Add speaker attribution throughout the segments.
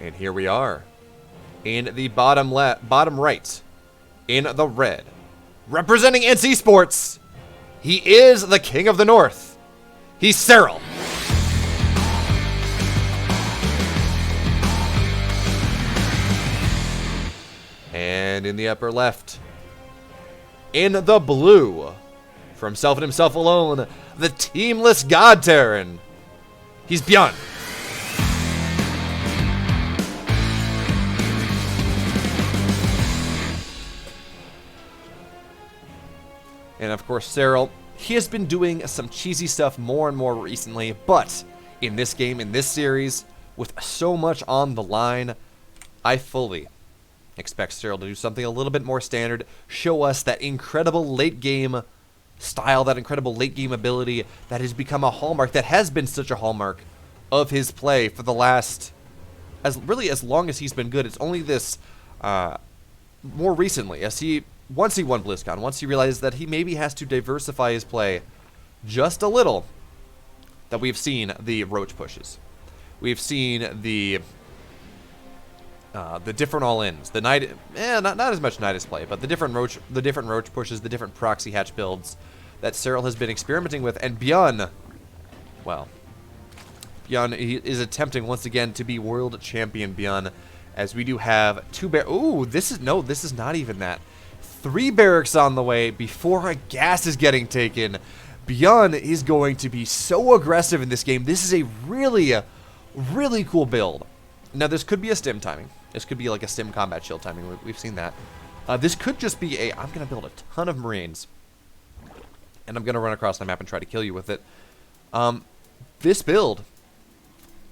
Speaker 1: And here we are. In the bottom right. In the red. Representing NC Sports. He is the King of the North. He's SERRAL. And in the upper left, in the blue, for himself and himself alone, the teamless God Terran. He's BYUN. And of course, SERRAL, he has been doing some cheesy stuff more and more recently, but in this game, in this series, with so much on the line, I fully expect SERRAL to do something a little bit more standard, show us that incredible late game style, that incredible late game ability that has become a hallmark, that has been such a hallmark of his play for the last, as long as he's been good. It's only this more recently, as once he won BlizzCon, once he realized that he maybe has to diversify his play just a little, that we've seen the Roach pushes. We've seen the different all-ins, the Night, not as much Nidus play, but the different Roach pushes, the different proxy hatch builds that SERRAL has been experimenting with, and BYUN, well, BYUN is attempting once again to be world champion BYUN, as we do have this is not even that. 3 barracks on the way before a gas is getting taken. BYUN is going to be so aggressive in this game. This is a really cool build. Now, this could be a stim timing. This could be like a stim combat shield timing. We've seen that. This could just be I'm going to build a ton of Marines, and I'm going to run across the map and try to kill you with it. This build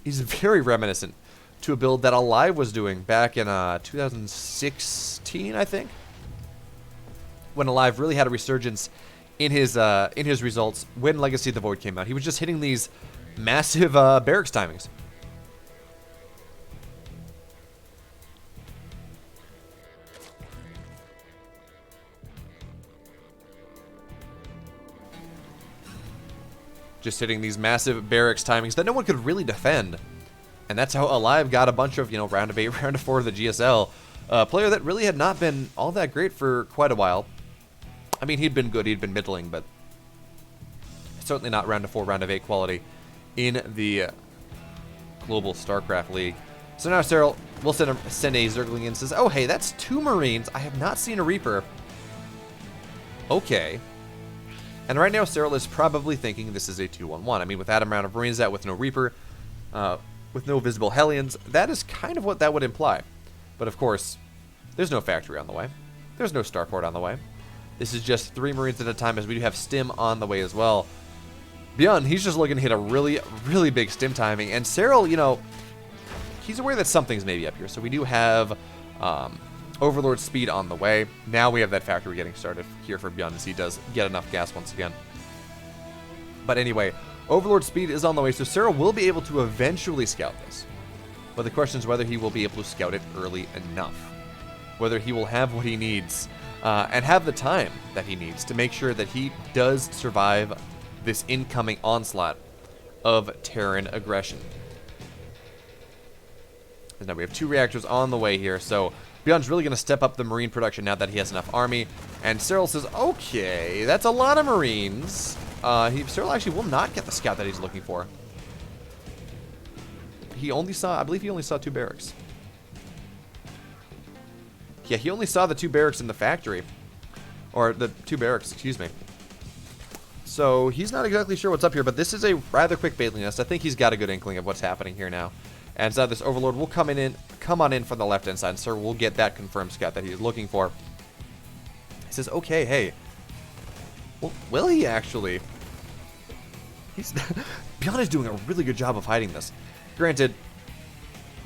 Speaker 1: is very reminiscent to a build that Alive was doing back in 2016, I think, when Alive really had a resurgence in his results when Legacy of the Void came out. He was just hitting these massive barracks timings. Just hitting these massive barracks timings that no one could really defend. And that's how Alive got a bunch of, round of 8, round of 4 of the GSL. A player that really had not been all that great for quite a while. I mean, he'd been good, he'd been middling, but certainly not round of 4, round of 8 quality in the global StarCraft League. So now SERRAL will send a Zergling in and says, oh, hey, that's 2 Marines. I have not seen a Reaper. Okay. And right now, SERRAL is probably thinking this is a 2-1-1. I mean, with that amount of Marines out, with no Reaper, with no visible Hellions, that is kind of what that would imply. But of course, there's no factory on the way. There's no starport on the way. This is just 3 Marines at a time, as we do have stim on the way as well. BYUN, he's just looking to hit a really big stim timing. And SERRAL, he's aware that something's maybe up here. So we do have Overlord speed on the way. Now we have that factory getting started here for BYUN, as he does get enough gas once again. But anyway, Overlord speed is on the way, so SERRAL will be able to eventually scout this. But the question is whether he will be able to scout it early enough. Whether he will have what he needs, and have the time that he needs to make sure that he does survive this incoming onslaught of Terran aggression. And now we have 2 reactors on the way here, so BYUN's really going to step up the Marine production now that he has enough army. And SERRAL says, okay, that's a lot of Marines. SERRAL actually will not get the scout that he's looking for. I believe he only saw 2 barracks. Yeah, he only saw the 2 barracks in the factory. Or the 2 barracks, excuse me. So he's not exactly sure what's up here, but this is a rather quick baitling nest. I think he's got a good inkling of what's happening here now. And so this Overlord will come on in from the left-hand side, and SERRAL will get that confirmed scout that he's looking for. He says, okay, hey. Well, will he actually? BYUN is doing a really good job of hiding this. Granted,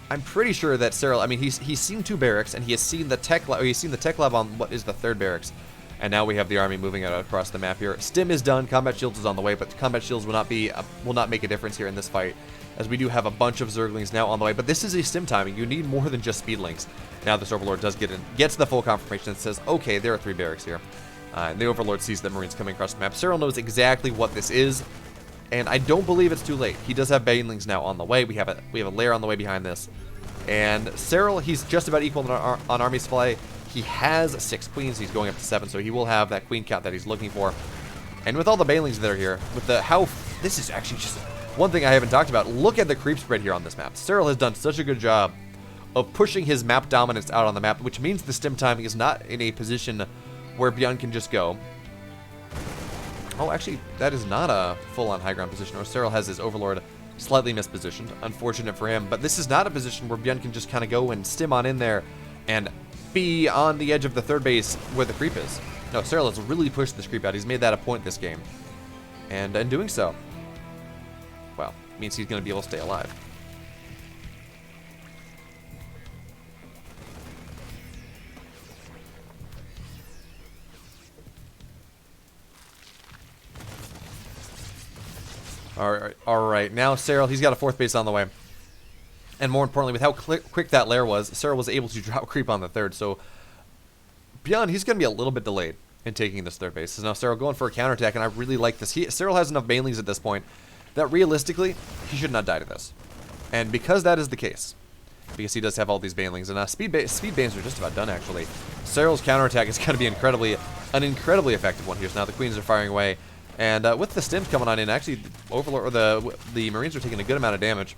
Speaker 1: I'm pretty sure that SERRAL, I mean, he's seen 2 barracks, and he has seen the tech lab, he's seen the tech lab on what is the 3rd barracks. And now we have the army moving out across the map here. Stim is done, combat shields is on the way, but combat shields will not make a difference here in this fight, as we do have a bunch of Zerglings now on the way. But this is a stim timing. You need more than just speedlings. Now this Overlord does gets the full confirmation and says, okay, there are 3 barracks here. And the Overlord sees the Marines coming across the map. SERRAL knows exactly what this is, and I don't believe it's too late. He does have Banelings now on the way. We have a lair on the way behind this. And SERRAL, he's just about equal on army supply. He has 6 queens. He's going up to 7, so he will have that queen count that he's looking for. And with all the banelings that are here, with the this is actually just one thing I haven't talked about. Look at the creep spread here on this map. SERRAL has done such a good job of pushing his map dominance out on the map, which means the stim timing is not in a position where BYUN can just go. Oh, actually, that is not a full-on high ground position, or SERRAL has his Overlord slightly mispositioned. Unfortunate for him, but this is not a position where BYUN can just kind of go and stim on in there and be on the edge of the third base where the creep is. No, SERRAL has really pushed this creep out. He's made that a point this game. And in doing so, well, means he's going to be able to stay alive. Alright, now SERRAL, he's got a 4th base on the way. And more importantly, with how quick that lair was, SERRAL was able to drop creep on the 3rd. So, BYUN, he's going to be a little bit delayed in taking this 3rd base. So now SERRAL going for a counterattack, and I really like this. SERRAL has enough banelings at this point that realistically, he should not die to this. And because that is the case, because he does have all these banelings, and speed bans are just about done actually, SERRAL's counterattack is going to be an incredibly effective one here. So now the queens are firing away. And with the stims coming on in, actually, Overlord, or the Marines are taking a good amount of damage.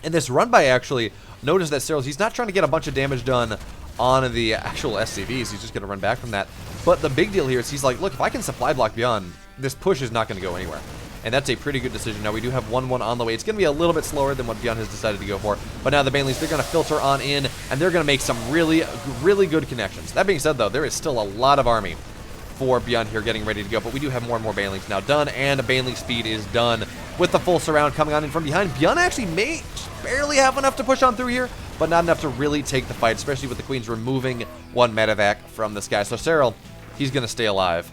Speaker 1: And this run by, actually, notice that SERRAL, he's not trying to get a bunch of damage done on the actual SCVs. He's just going to run back from that. But the big deal here is he's like, look, if I can supply block BYUN, this push is not going to go anywhere. And that's a pretty good decision. Now, we do have 1-1 on the way. It's going to be a little bit slower than what BYUN has decided to go for. But now the banelings, they're going to filter on in, and they're going to make some really, really good connections. That being said, though, there is still a lot of army for BYUN here getting ready to go, but we do have more and more banelings now done, and baneling speed is done with the full surround coming on in from behind. BYUN actually may barely have enough to push on through here, but not enough to really take the fight, especially with the queens removing 1 medevac from this guy. So SERRAL, he's going to stay alive.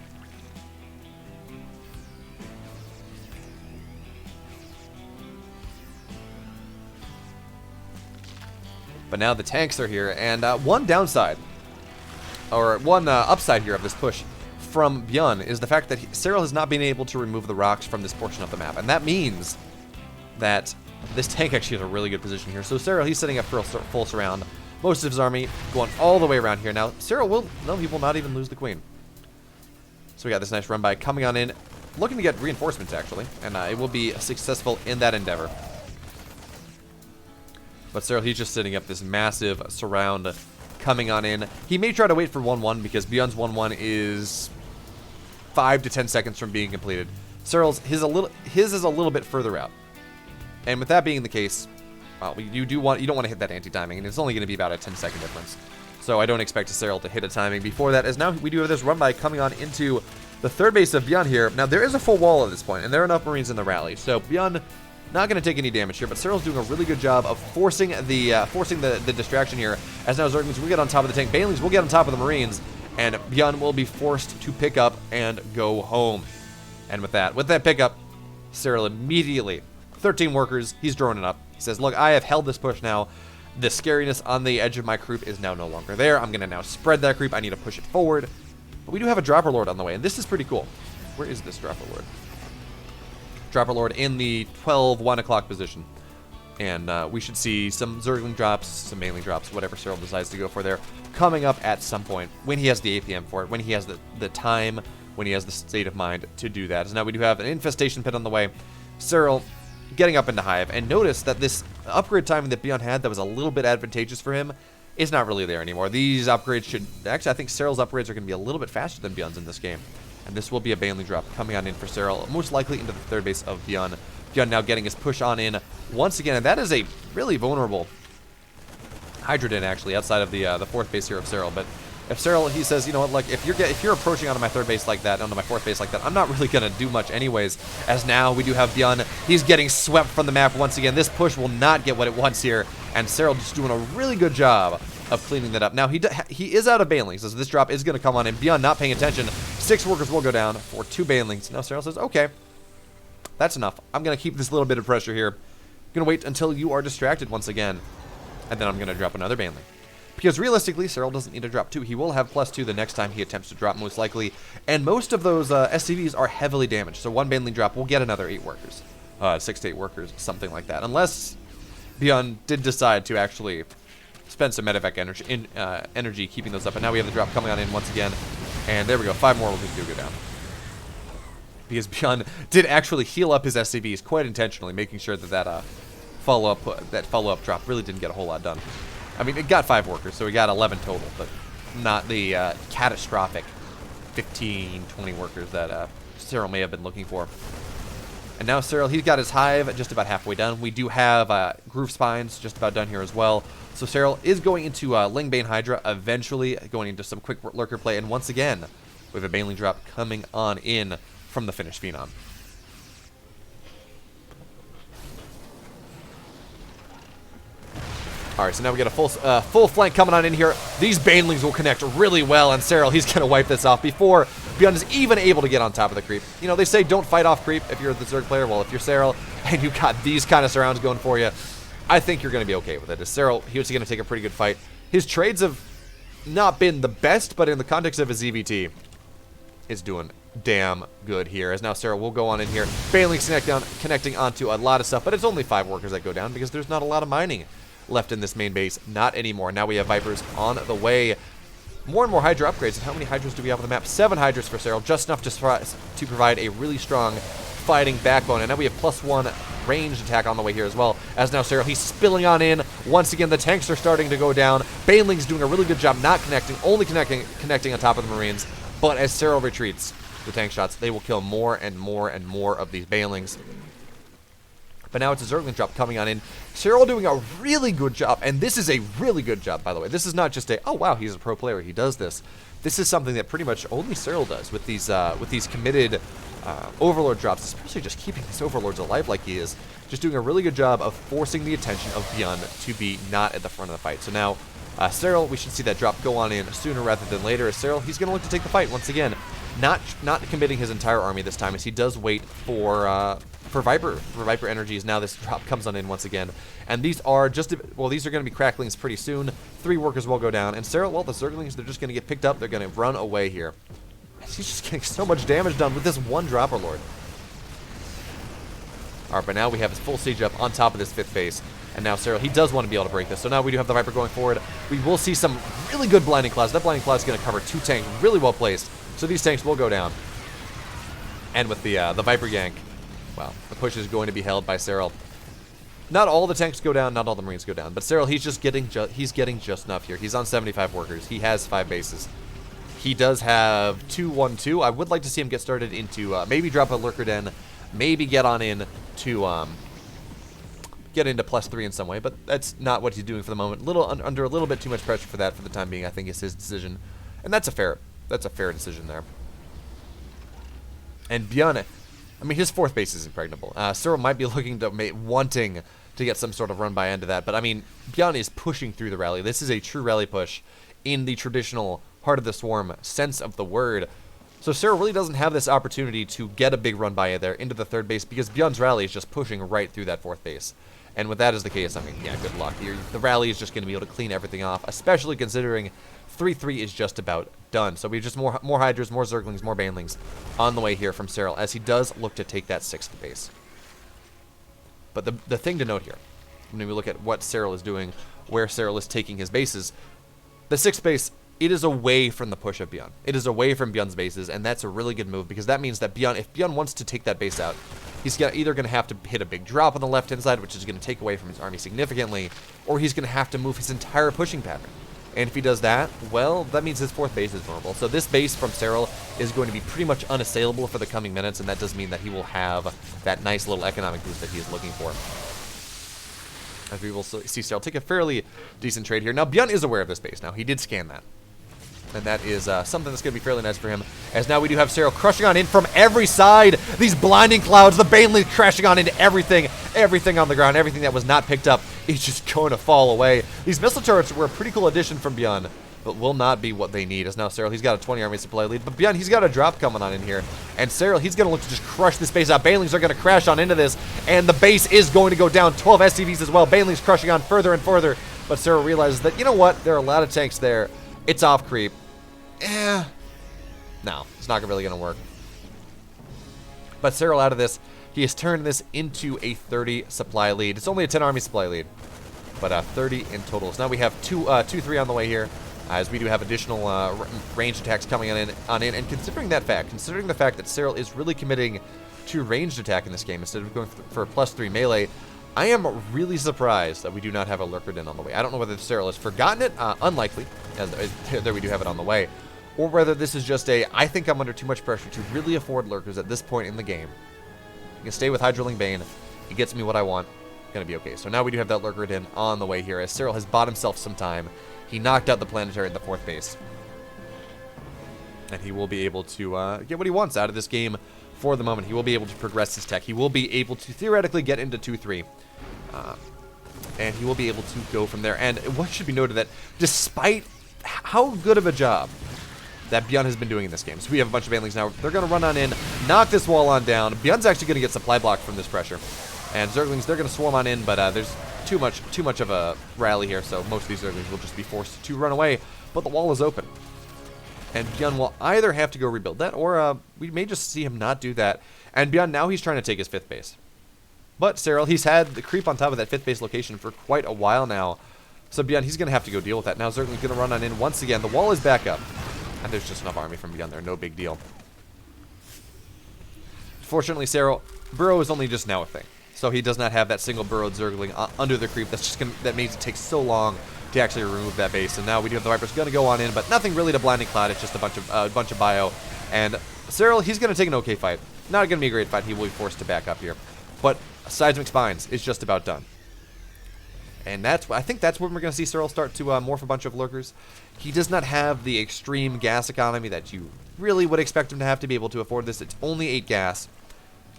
Speaker 1: But now the tanks are here, and one downside, or one upside here of this push from BYUN is the fact that SERRAL has not been able to remove the rocks from this portion of the map. And that means that this tank actually has a really good position here. So SERRAL, he's setting up for a full surround. Most of his army going all the way around here. Now, SERRAL will, no, he will not even lose the queen. So we got this nice run by coming on in, looking to get reinforcements actually. And it will be successful in that endeavor. But SERRAL, he's just setting up this massive surround coming on in. He may try to wait for 1-1 because BYUN's 1-1 is 5 to 10 seconds from being completed. SERRAL's, his is a little bit further out. And with that being the case, well, you don't want to hit that anti-timing, and it's only going to be about a 10-second difference. So I don't expect SERRAL to hit a timing before that, as now we do have this run by coming on into the 3rd base of BYUN here. Now there is a full wall at this point, and there are enough Marines in the rally. So BYUN not going to take any damage here, but SERRAL's doing a really good job of forcing the distraction here. As now Zerg will get on top of the tank, banelings will get on top of the Marines, and BYUN will be forced to pick up and go home. And with that pickup, SERRAL immediately, 13 workers, he's drawing it up. He says, look, I have held this push now. The scariness on the edge of my creep is now no longer there. I'm going to now spread that creep. I need to push it forward. But we do have a Dropper Lord on the way, and this is pretty cool. Where is this Dropper Lord? Dropper Lord in the 1 o'clock position. And we should see some Zergling drops, some Mainling drops, whatever SERRAL decides to go for there, coming up at some point when he has the APM for it, when he has the time, when he has the state of mind to do that. So now we do have an infestation pit on the way. SERRAL getting up into Hive, and notice that this upgrade timing that BYUN had that was a little bit advantageous for him is not really there anymore. These upgrades should, actually I think SERRAL's upgrades are going to be a little bit faster than BYUN's in this game. And this will be a Baneling drop coming on in for SERRAL, most likely into the 3rd base of BYUN. BYUN now getting his push on in once again, and that is a really vulnerable Hydra Den actually outside of the 4th base here of SERRAL. But if SERRAL, he says, you know what, like if you're approaching onto my 3rd base like that, onto my 4th base like that, I'm not really gonna do much anyways. As now we do have BYUN, he's getting swept from the map once again. This push will not get what it wants here, and SERRAL just doing a really good job of cleaning that up. Now he is out of banelings, so this drop is gonna come on in. BYUN not paying attention. 6 workers will go down for 2 banelings. Now SERRAL says, okay, that's enough. I'm gonna keep this little bit of pressure here. I'm gonna wait until you are distracted once again, and then I'm gonna drop another baneling. Because realistically, SERRAL doesn't need to drop 2. He will have +2 the next time he attempts to drop, most likely. And most of those SCVs are heavily damaged. So 1 baneling drop will get another 8 workers. 6 to 8 workers, something like that. Unless BYUN did decide to actually spend some medevac energy keeping those up. And now we have the drop coming on in once again. And there we go. 5 more will do go down. Because BYUN did actually heal up his SCVs quite intentionally, making sure that that follow-up drop really didn't get a whole lot done. I mean, it got 5 workers, so we got 11 total, but not the catastrophic 15, 20 workers that SERRAL may have been looking for. And now SERRAL, he's got his hive just about halfway done. We do have Groove Spines just about done here as well. So SERRAL is going into Lingbane Hydra, eventually going into some quick lurker play. And once again, we have a Baneling drop coming on in from the Finnish Phenom. Alright, so now we got a full flank coming on in here. These Banelings will connect really well, and SERRAL, he's going to wipe this off before BYUN is even able to get on top of the creep. You know, they say don't fight off creep if you're the Zerg player. Well, if you're SERRAL and you've got these kind of surrounds going for you, I think you're going to be okay with it. As SERRAL, he was going to take a pretty good fight. His trades have not been the best, but in the context of his EVT, is doing damn good here. As now SERRAL will go on in here. Banelings connecting onto a lot of stuff, but it's only 5 workers that go down because there's not a lot of mining left in this main base. Not anymore. Now we have Vipers on the way. More and more Hydra upgrades. And how many Hydras do we have on the map? 7 Hydras for SERRAL, just enough to provide a really strong fighting backbone. And now we have +1 ranged attack on the way here as well. As now SERRAL, he's spilling on in. Once again, the tanks are starting to go down. Baneling's doing a really good job not connecting, only connecting on top of the Marines. But as SERRAL retreats, the tank shots, they will kill more and more and more of these Banelings. But now it's a Zergling drop coming on in. SERRAL doing a really good job, and this is a really good job, by the way. This is not just a, oh wow, he's a pro player, he does this. This is something that pretty much only SERRAL does with these committed Overlord drops, especially just keeping these Overlords alive like he is. Just doing a really good job of forcing the attention of BYUN to be not at the front of the fight. So now, SERRAL, we should see that drop go on in sooner rather than later. As SERRAL, he's going to look to take the fight once again. Not committing his entire army this time, as he does wait for Viper energies. Now this drop comes on in once again, and these are just, well, these are going to be cracklings pretty soon. 3 workers will go down, and SERRAL, well, the Zerglings, they're just going to get picked up. They're going to run away here. He's just getting so much damage done with this one Dropper Lord. Alright, but now we have his full siege up on top of this 5th base, and now SERRAL, he does want to be able to break this. So now we do have the Viper going forward. We will see some really good Blinding Clouds. That Blinding Cloud is going to cover 2 tanks, really well placed. So these tanks will go down. And with the Viper gank, well, the push is going to be held by SERRAL. Not all the tanks go down, not all the Marines go down, but SERRAL, he's just getting just enough here. He's on 75 workers. He has 5 bases. He does have 2-1-2. I would like to see him get started into maybe drop a Lurker Den, maybe get on in to get into +3 in some way, but that's not what he's doing for the moment. Under a little bit too much pressure for that for the time being. I think is his decision, and that's a fair decision there. And BYUN, I mean, his 4th base is impregnable. SERRAL might be looking to, wanting to get some sort of run by into that, but I mean, BYUN is pushing through the rally. This is a true rally push in the traditional Heart of the Swarm sense of the word. So SERRAL really doesn't have this opportunity to get a big run by there into the 3rd base because BYUN's rally is just pushing right through that 4th base. And with that as the case, I mean, yeah, good luck. The rally is just going to be able to clean everything off, especially considering 3-3 is just about done. So we have just more Hydras, more Zerglings, more Banelings on the way here from SERRAL, as he does look to take that 6th base. But the thing to note here, when we look at what SERRAL is doing, where SERRAL is taking his bases, the 6th base, it is away from the push of BYUN. It is away from BYUN's bases, and that's a really good move, because that means that BYUN, if BYUN wants to take that base out, he's either going to have to hit a big drop on the left-hand side, which is going to take away from his army significantly, or he's going to have to move his entire pushing pattern. And if he does that, well, that means his 4th base is vulnerable. So this base from SERRAL is going to be pretty much unassailable for the coming minutes, and that does mean that he will have that nice little economic boost that he is looking for. As we will see SERRAL take a fairly decent trade here. Now, BYUN is aware of this base now. He did scan that. And that is something that's going to be fairly nice for him. As now we do have SERRAL crushing on in from every side. These Blinding Clouds, the Baneling crashing on into everything on the ground, everything that was not picked up is just going to fall away. These missile turrets were a pretty cool addition from BYUN, but will not be what they need. As now SERRAL, he's got a 20 army supply lead, but BYUN, he's got a drop coming on in here. And SERRAL, he's going to look to just crush this base out. Banelings are going to crash on into this, and the base is going to go down. 12 SCVs as well. Banelings crushing on further and further, but SERRAL realizes that, you know what, there are a lot of tanks there. It's off creep. No, it's not really going to work. But SERRAL out of this, he has turned this into a 30 supply lead. It's only a 10 army supply lead. but 30 in total. So now we have 2-3 on the way here, as we do have additional ranged attacks coming on in. And considering the fact that SERRAL is really committing to ranged attack in this game instead of going for +3 melee, I am really surprised that we do not have a Lurker Den on the way. I don't know whether SERRAL has forgotten it, unlikely, as there we do have it on the way, or whether this is just I think I'm under too much pressure to really afford Lurkers at this point in the game. You can stay with Hydraling Bane. It gets me what I want. Gonna be okay. So now we do have that Lurker Den on the way here, as SERRAL has bought himself some time. He knocked out the Planetary at the 4th base. And he will be able to get what he wants out of this game for the moment. He will be able to progress his tech. He will be able to theoretically get into 2-3. And he will be able to go from there. And what should be noted that despite how good of a job that BYUN has been doing in this game. So we have a bunch of banelings now. They're going to run on in, knock this wall on down. BYUN's actually going to get supply blocked from this pressure. And Zerglings, they're going to swarm on in, but there's too much of a rally here, so most of these Zerglings will just be forced to run away. But the wall is open. And BYUN will either have to go rebuild that, or we may just see him not do that. And BYUN, now he's trying to take his 5th base. But SERRAL, he's had the creep on top of that 5th base location for quite a while now. So BYUN, he's going to have to go deal with that. Now Zergling's going to run on in once again. The wall is back up. And there's just enough army from BYUN there. No big deal. Fortunately, SERRAL, burrow is only just now a thing. So he does not have that single burrowed Zergling under the creep. That makes it take so long to actually remove that base. And now we do have the Viper's going to go on in, but nothing really to Blinding Cloud. It's just a bunch of bio. And SERRAL, he's going to take an okay fight. Not going to be a great fight. He will be forced to back up here. But Seismic Spines is just about done. And I think that's when we're going to see SERRAL start to morph a bunch of Lurkers. He does not have the extreme gas economy that you really would expect him to have to be able to afford this. It's only 8 gas.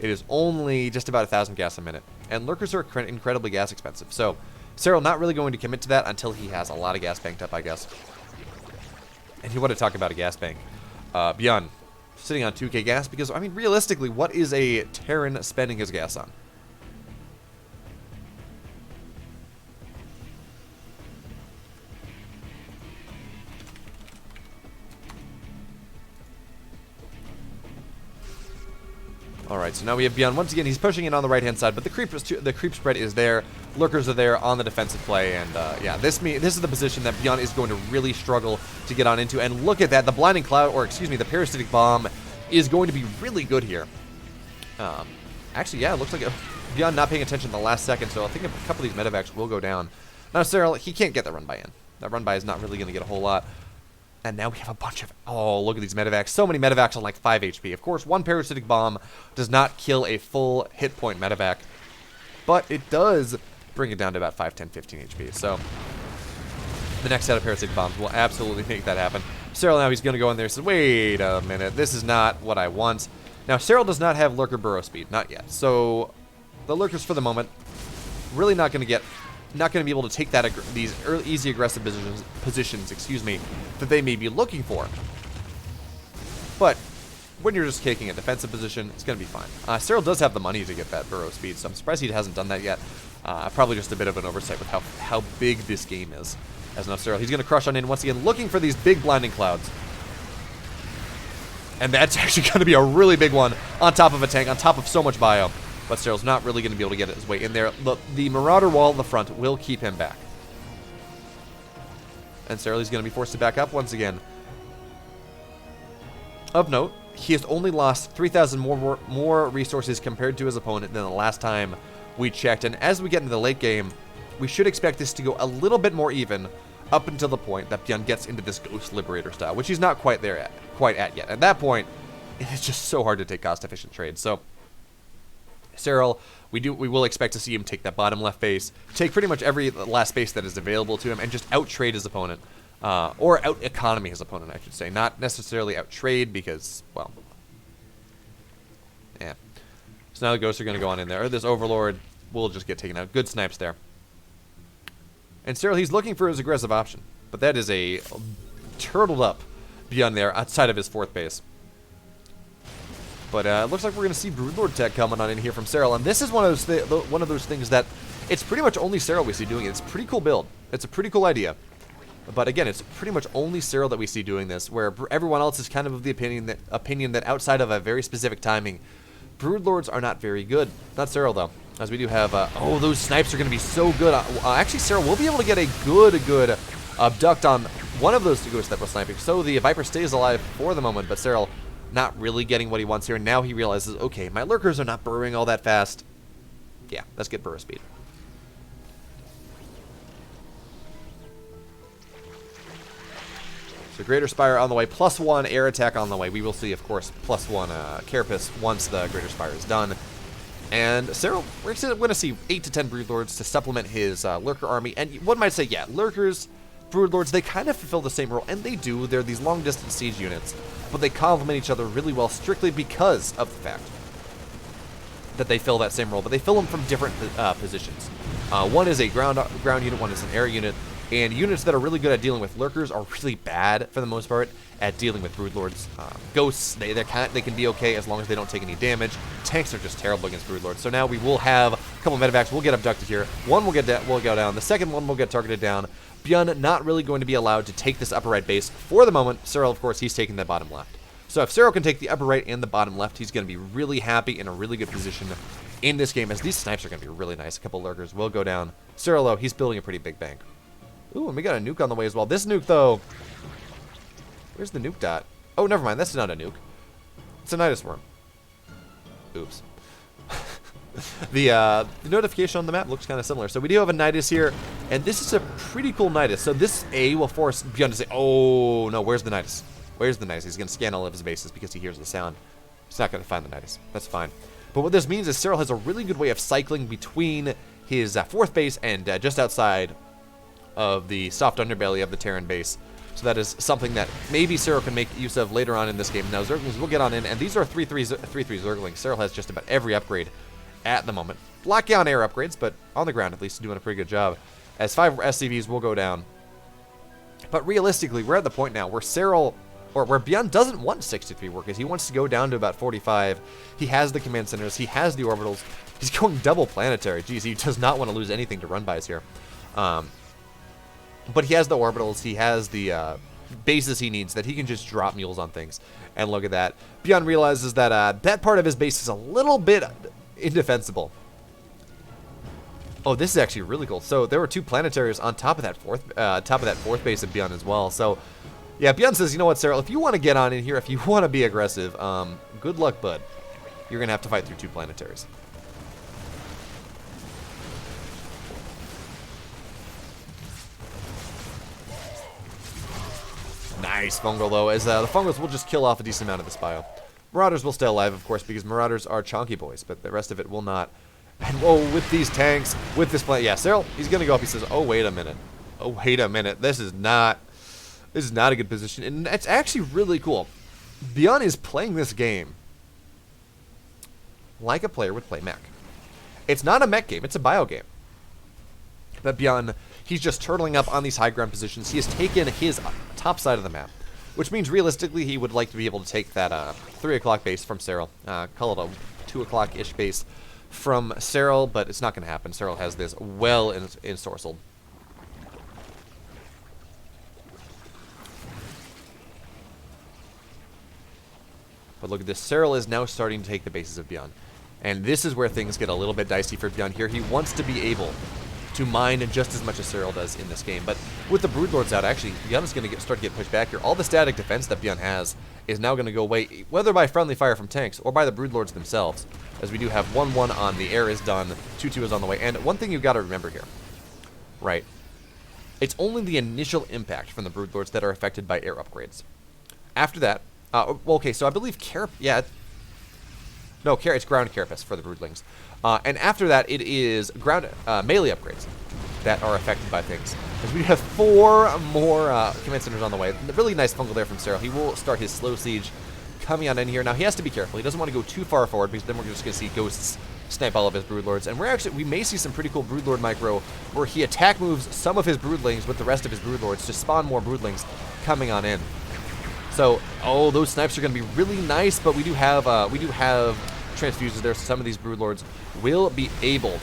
Speaker 1: It is only just about 1,000 gas a minute. And Lurkers are incredibly gas expensive. So SERRAL not really going to commit to that until he has a lot of gas banked up, I guess. And you want to talk about a gas bank. BYUN sitting on 2k gas because, I mean, realistically, what is a Terran spending his gas on? Alright, so now we have BYUN. Once again, he's pushing in on the right-hand side, but the creep spread is there. Lurkers are there on the defensive play, and yeah, this is the position that BYUN is going to really struggle to get on into. And look at that, the Blinding Cloud, or excuse me, the Parasitic Bomb is going to be really good here. Actually, yeah, it looks like BYUN not paying attention in the last second, so I think a couple of these medevacs will go down. Now, SERRAL, he can't get that run-by in. That run-by is not really going to get a whole lot. And now we have a bunch of... Oh, look at these medevacs. So many medevacs on like 5 HP. Of course, one Parasitic Bomb does not kill a full hit point medevac. But it does bring it down to about 5, 10, 15 HP. So the next set of Parasitic Bombs will absolutely make that happen. SERRAL now, he's going to go in there and say, wait a minute. This is not what I want. Now, SERRAL does not have Lurker burrow speed. Not yet. So the Lurkers, for the moment, really not going to be able to take these easy aggressive positions, excuse me, that they may be looking for. But when you're just taking a defensive position, it's going to be fine. SERRAL does have the money to get that burrow speed, so I'm surprised he hasn't done that yet. Probably just a bit of an oversight with how big this game is. As now SERRAL, he's going to crush on in once again, looking for these big Blinding Clouds. And that's actually going to be a really big one on top of a tank, on top of so much bio. But SERRAL's not really going to be able to get his way in there. The Marauder wall in the front will keep him back. And SERRAL is going to be forced to back up once again. Of note, he has only lost 3,000 more resources compared to his opponent than the last time we checked. And as we get into the late game, we should expect this to go a little bit more even up until the point that BYUN gets into this Ghost Liberator style, which he's not quite at yet. At that point, it is just so hard to take cost-efficient trades. So SERRAL, we will expect to see him take that bottom left base, take pretty much every last base that is available to him, and just out-trade his opponent. Or out-economy his opponent, I should say. Not necessarily out-trade because, well, yeah. So now the Ghosts are going to go on in there. This Overlord will just get taken out. Good snipes there. And SERRAL, he's looking for his aggressive option. But that is a turtled up BYUN there outside of his 4th base. But it looks like we're going to see Broodlord tech coming on in here from SERRAL. And this is one of those things that it's pretty much only SERRAL we see doing it. It's a pretty cool build. It's a pretty cool idea. But again, it's pretty much only SERRAL that we see doing this, where everyone else is kind of the opinion that outside of a very specific timing, Broodlords are not very good. Not SERRAL, though, as we do have, oh, those snipes are going to be so good. Actually, SERRAL will be able to get a good abduct on one of those two ghosts that was sniping. So the Viper stays alive for the moment, but SERRAL not really getting what he wants here. Now he realizes, okay, my lurkers are not burrowing all that fast. Yeah, let's get burrow speed. So Greater Spire on the way, +1 air attack on the way. We will see, of course, +1 Carapace once the Greater Spire is done. And SERRAL, we're going to see 8 to 10 Broodlords to supplement his Lurker army. And one might say, yeah, Lurkers, Broodlords, they kind of fulfill the same role, and they do. They're these long-distance siege units, but they complement each other really well strictly because of the fact that they fill that same role, but they fill them from different positions. One is a ground unit, one is an air unit. And units that are really good at dealing with lurkers are really bad, for the most part, at dealing with broodlords. Ghosts, they can be okay as long as they don't take any damage. Tanks are just terrible against broodlords. So now we will have a couple medevacs. We'll get abducted here. One will go down. The second one will get targeted down. BYUN not really going to be allowed to take this upper right base for the moment. SERRAL, of course, he's taking the bottom left. So if SERRAL can take the upper right and the bottom left, he's going to be really happy in a really good position in this game, as these snipes are going to be really nice. A couple lurkers will go down. SERRAL, though, he's building a pretty big bank. Ooh, and we got a nuke on the way as well. This nuke, though... Where's the nuke dot? Oh, never mind. That's not a nuke. It's a Nidus worm. Oops. The notification on the map looks kind of similar. So we do have a Nidus here, and this is a pretty cool Nidus. So this A will force BYUN to say, oh, no, where's the Nidus? Where's the Nidus? He's going to scan all of his bases because he hears the sound. He's not going to find the Nidus. That's fine. But what this means is SERRAL has a really good way of cycling between his 4th base and just outside of the soft underbelly of the Terran base. So that is something that maybe SERRAL can make use of later on in this game. Now Zerglings will get on in, and these are 3/3 Zerglings. SERRAL has just about every upgrade at the moment. Lockdown air upgrades, but on the ground at least doing a pretty good job. As 5 SCVs will go down. But realistically, we're at the point now where SERRAL, or where BYUN doesn't want 63 workers. He wants to go down to about 45. He has the command centers. He has the orbitals. He's going double planetary. Geez, he does not want to lose anything to run-bys here. But he has the orbitals, he has the bases he needs that he can just drop mules on things. And look at that. BYUN realizes that that part of his base is a little bit indefensible. Oh, this is actually really cool. So there were 2 planetaries on top of that fourth base of BYUN as well. So yeah, BYUN says, you know what, SERRAL, if you want to get on in here, if you want to be aggressive, good luck, bud. You're gonna have to fight through 2 planetaries. Nice fungal, though, as the fungals will just kill off a decent amount of this bio. Marauders will stay alive, of course, because Marauders are chonky boys, but the rest of it will not. And whoa, with these tanks, with this plant, yeah, SERRAL, he's gonna go up. He says, "Oh, wait a minute. Oh, wait a minute. This is not a good position." And it's actually really cool. BYUN is playing this game like a player would play mech. It's not a mech game; it's a bio game. But BYUN, he's just turtling up on these high ground positions. He has taken his top side of the map, which means realistically he would like to be able to take that 3 o'clock base from SERRAL. Call it a 2 o'clock-ish base from SERRAL, but it's not going to happen. SERRAL has this well ensorcelled. But look at this. SERRAL is now starting to take the bases of BYUN. And this is where things get a little bit dicey for BYUN here. He wants to be able to mine just as much as SERRAL does in this game. But with the Broodlords out, actually, BYUN is going to start to get pushed back here. All the static defense that BYUN has is now going to go away, whether by friendly fire from tanks or by the Broodlords themselves, as we do have 1-1 on the air is done, 2-2 is on the way. And one thing you've got to remember here, right? It's only the initial impact from the Broodlords that are affected by air upgrades. After that, well, okay, so I believe it's ground carapace for the Broodlings. And after that, it is ground melee upgrades that are affected by things. As we have 4 more command centers on the way. Really nice fungal there from SERRAL. He will start his slow siege coming on in here. Now, he has to be careful. He doesn't want to go too far forward, because then we're just going to see ghosts snipe all of his Broodlords. And we may see some pretty cool Broodlord micro where he attack moves some of his Broodlings with the rest of his Broodlords to spawn more Broodlings coming on in. So, oh, those snipes are going to be really nice, but we do have transfuses there, so some of these Broodlords will be able,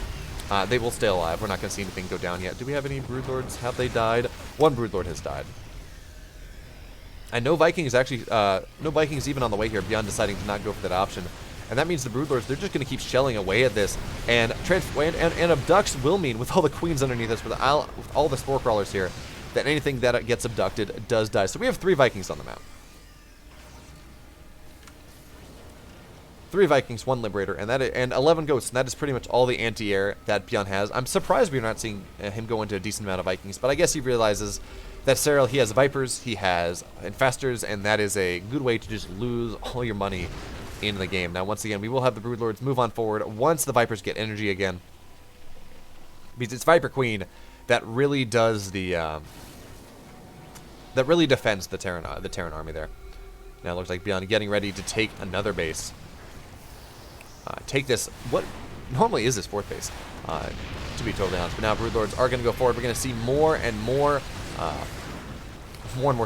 Speaker 1: they will stay alive. We're not going to see anything go down yet. Do we have any Broodlords? Have they died? 1 Broodlord has died. And no Vikings actually, no Vikings even on the way here, BYUN deciding to not go for that option. And that means the Broodlords, they're just going to keep shelling away at this. And abducts will mean, with all the queens underneath us, with all the spore crawlers here, that anything that gets abducted does die. So we have 3 Vikings on the map. 3 Vikings, 1 Liberator, and 11 Ghosts. And that is pretty much all the anti-air that BYUN has. I'm surprised we're not seeing him go into a decent amount of Vikings, but I guess he realizes that SERRAL, he has Vipers, he has Infestors, and that is a good way to just lose all your money in the game. Now, once again, we will have the Broodlords move on forward once the Vipers get energy again, because it's Viper Queen that really does the that really defends the Terran army there. Now it looks like BYUN getting ready to take another base. Take this. What normally is this 4th base, to be totally honest. But now Broodlords are going to go forward. We're going to see more and more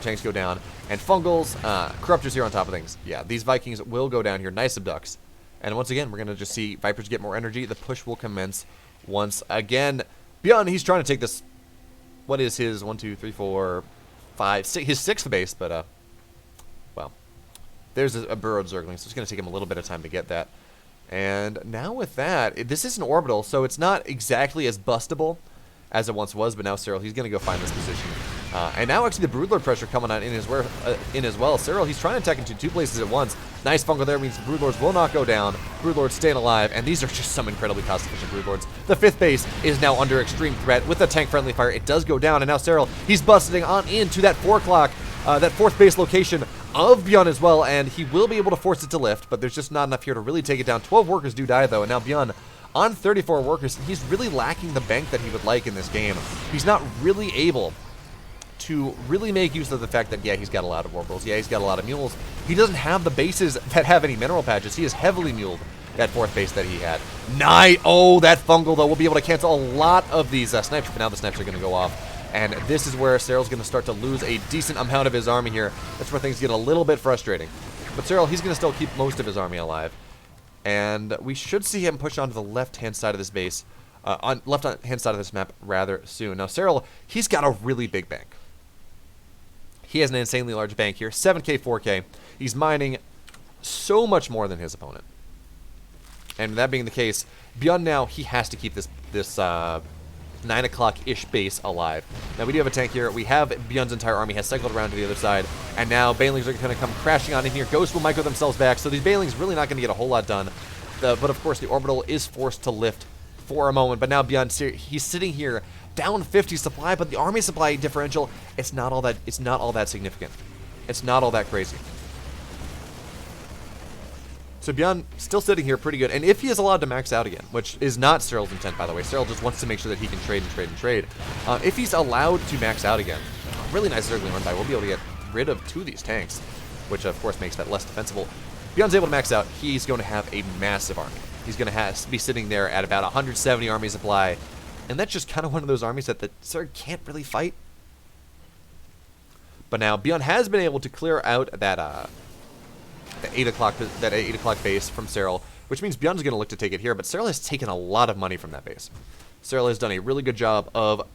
Speaker 1: tanks go down. And Fungals, Corruptors here on top of things. Yeah, these Vikings will go down here. Nice abducts. And once again, we're going to just see Vipers get more energy. The push will commence once again. BYUN, he's trying to take this. What is his 1, 2, 3, 4, 5, 6, his 6th base, but well, there's a burrowed Zergling, so it's going to take him a little bit of time to get that. And now with that, this is an orbital, so it's not exactly as bustable as it once was, but now SERRAL, he's going to go find this position. And now actually the Broodlord pressure coming on in as well. SERRAL, he's trying to attack into 2 places at once. Nice fungal there, means the Broodlords will not go down. Broodlords staying alive, and these are just some incredibly cost-efficient Broodlords. The 5th base is now under extreme threat with the tank-friendly fire. It does go down, and now SERRAL, he's busting on into that 4 o'clock, that 4th base location of BYUN as well, and he will be able to force it to lift, but there's just not enough here to really take it down. 12 workers do die, though, and now BYUN on 34 workers, he's really lacking the bank that he would like in this game. He's not really able to really make use of the fact that, yeah, he's got a lot of orbitals, yeah, he's got a lot of mules. He doesn't have the bases that have any mineral patches. He is heavily muled, that 4th base that he had. Oh, that fungal, though, will be able to cancel a lot of these snipes, but now the snipes are going to go off. And this is where SERRAL's going to start to lose a decent amount of his army here. That's where things get a little bit frustrating. But SERRAL, he's going to still keep most of his army alive. And we should see him push onto the left-hand side of this base, on left-hand side of this map rather soon. Now, SERRAL, he's got a really big bank. He has an insanely large bank here, 7K, 4K. He's mining so much more than his opponent. And that being the case, BYUN now, he has to keep this 9 o'clock-ish base alive. Now, we do have a tank here. We have BYUN's entire army has cycled around to the other side, and now Banelings are going to come crashing on in here. Ghosts will micro themselves back, so these Banelings really not going to get a whole lot done. But, of course, the orbital is forced to lift for a moment, but now BYUN, he's sitting here down 50 supply, but the army supply differential, it's not all that significant. It's not all that crazy. So BYUN still sitting here pretty good, and if he is allowed to max out again, which is not SERRAL's intent, by the way, SERRAL just wants to make sure that he can trade and trade and trade. If he's allowed to max out again, really nice Zergling run by, we'll be able to get rid of 2 of these tanks, which of course makes that less defensible. BYUN's able to max out, he's going to have a massive army. He's going to be sitting there at about 170 army supply, and that's just kind of one of those armies that the Zerg can't really fight. But now BYUN has been able to clear out that 8 o'clock base from SERRAL, which means BYUN's going to look to take it here, but SERRAL has taken a lot of money from that base. SERRAL has done a really good job of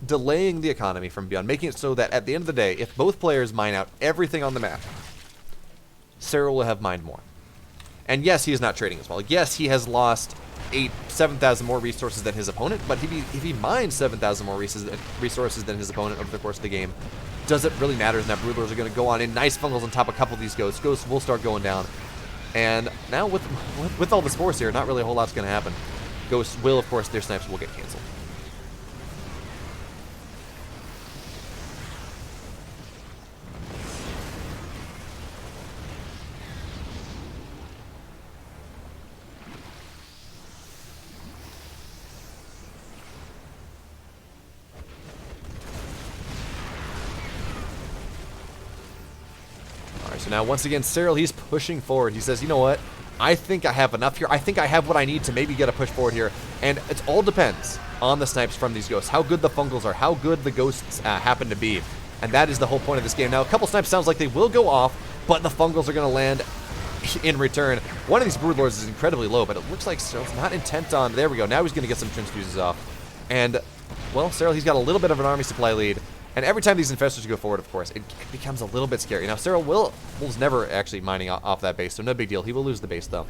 Speaker 1: delaying the economy from BYUN, making it so that at the end of the day, if both players mine out everything on the map, SERRAL will have mined more. And yes, he is not trading as well. Yes, he has lost 7,000 more resources than his opponent, but if he mines 7,000 more resources than his opponent over the course of the game, does it really matter? And that Broodlords are going to go on in nice fungals on top of a couple of these Ghosts. Ghosts will start going down. And now with all the spores here, not really a whole lot's going to happen. Ghosts will, of course, their snipes will get canceled. So now, once again, SERRAL, he's pushing forward. He says, you know what? I think I have enough here. I think I have what I need to maybe get a push forward here. And it all depends on the snipes from these Ghosts, how good the fungals are, how good the Ghosts happen to be. And that is the whole point of this game. Now, a couple snipes sounds like they will go off, but the fungals are going to land in return. One of these Broodlords is incredibly low, but it looks like SERRAL's not intent on... There we go. Now he's going to get some transfuses off. And, well, SERRAL, he's got a little bit of an army supply lead. And every time these infestors go forward, of course, it becomes a little bit scary. Now, SERRAL will never actually mining off that base, so no big deal. He will lose the base, though.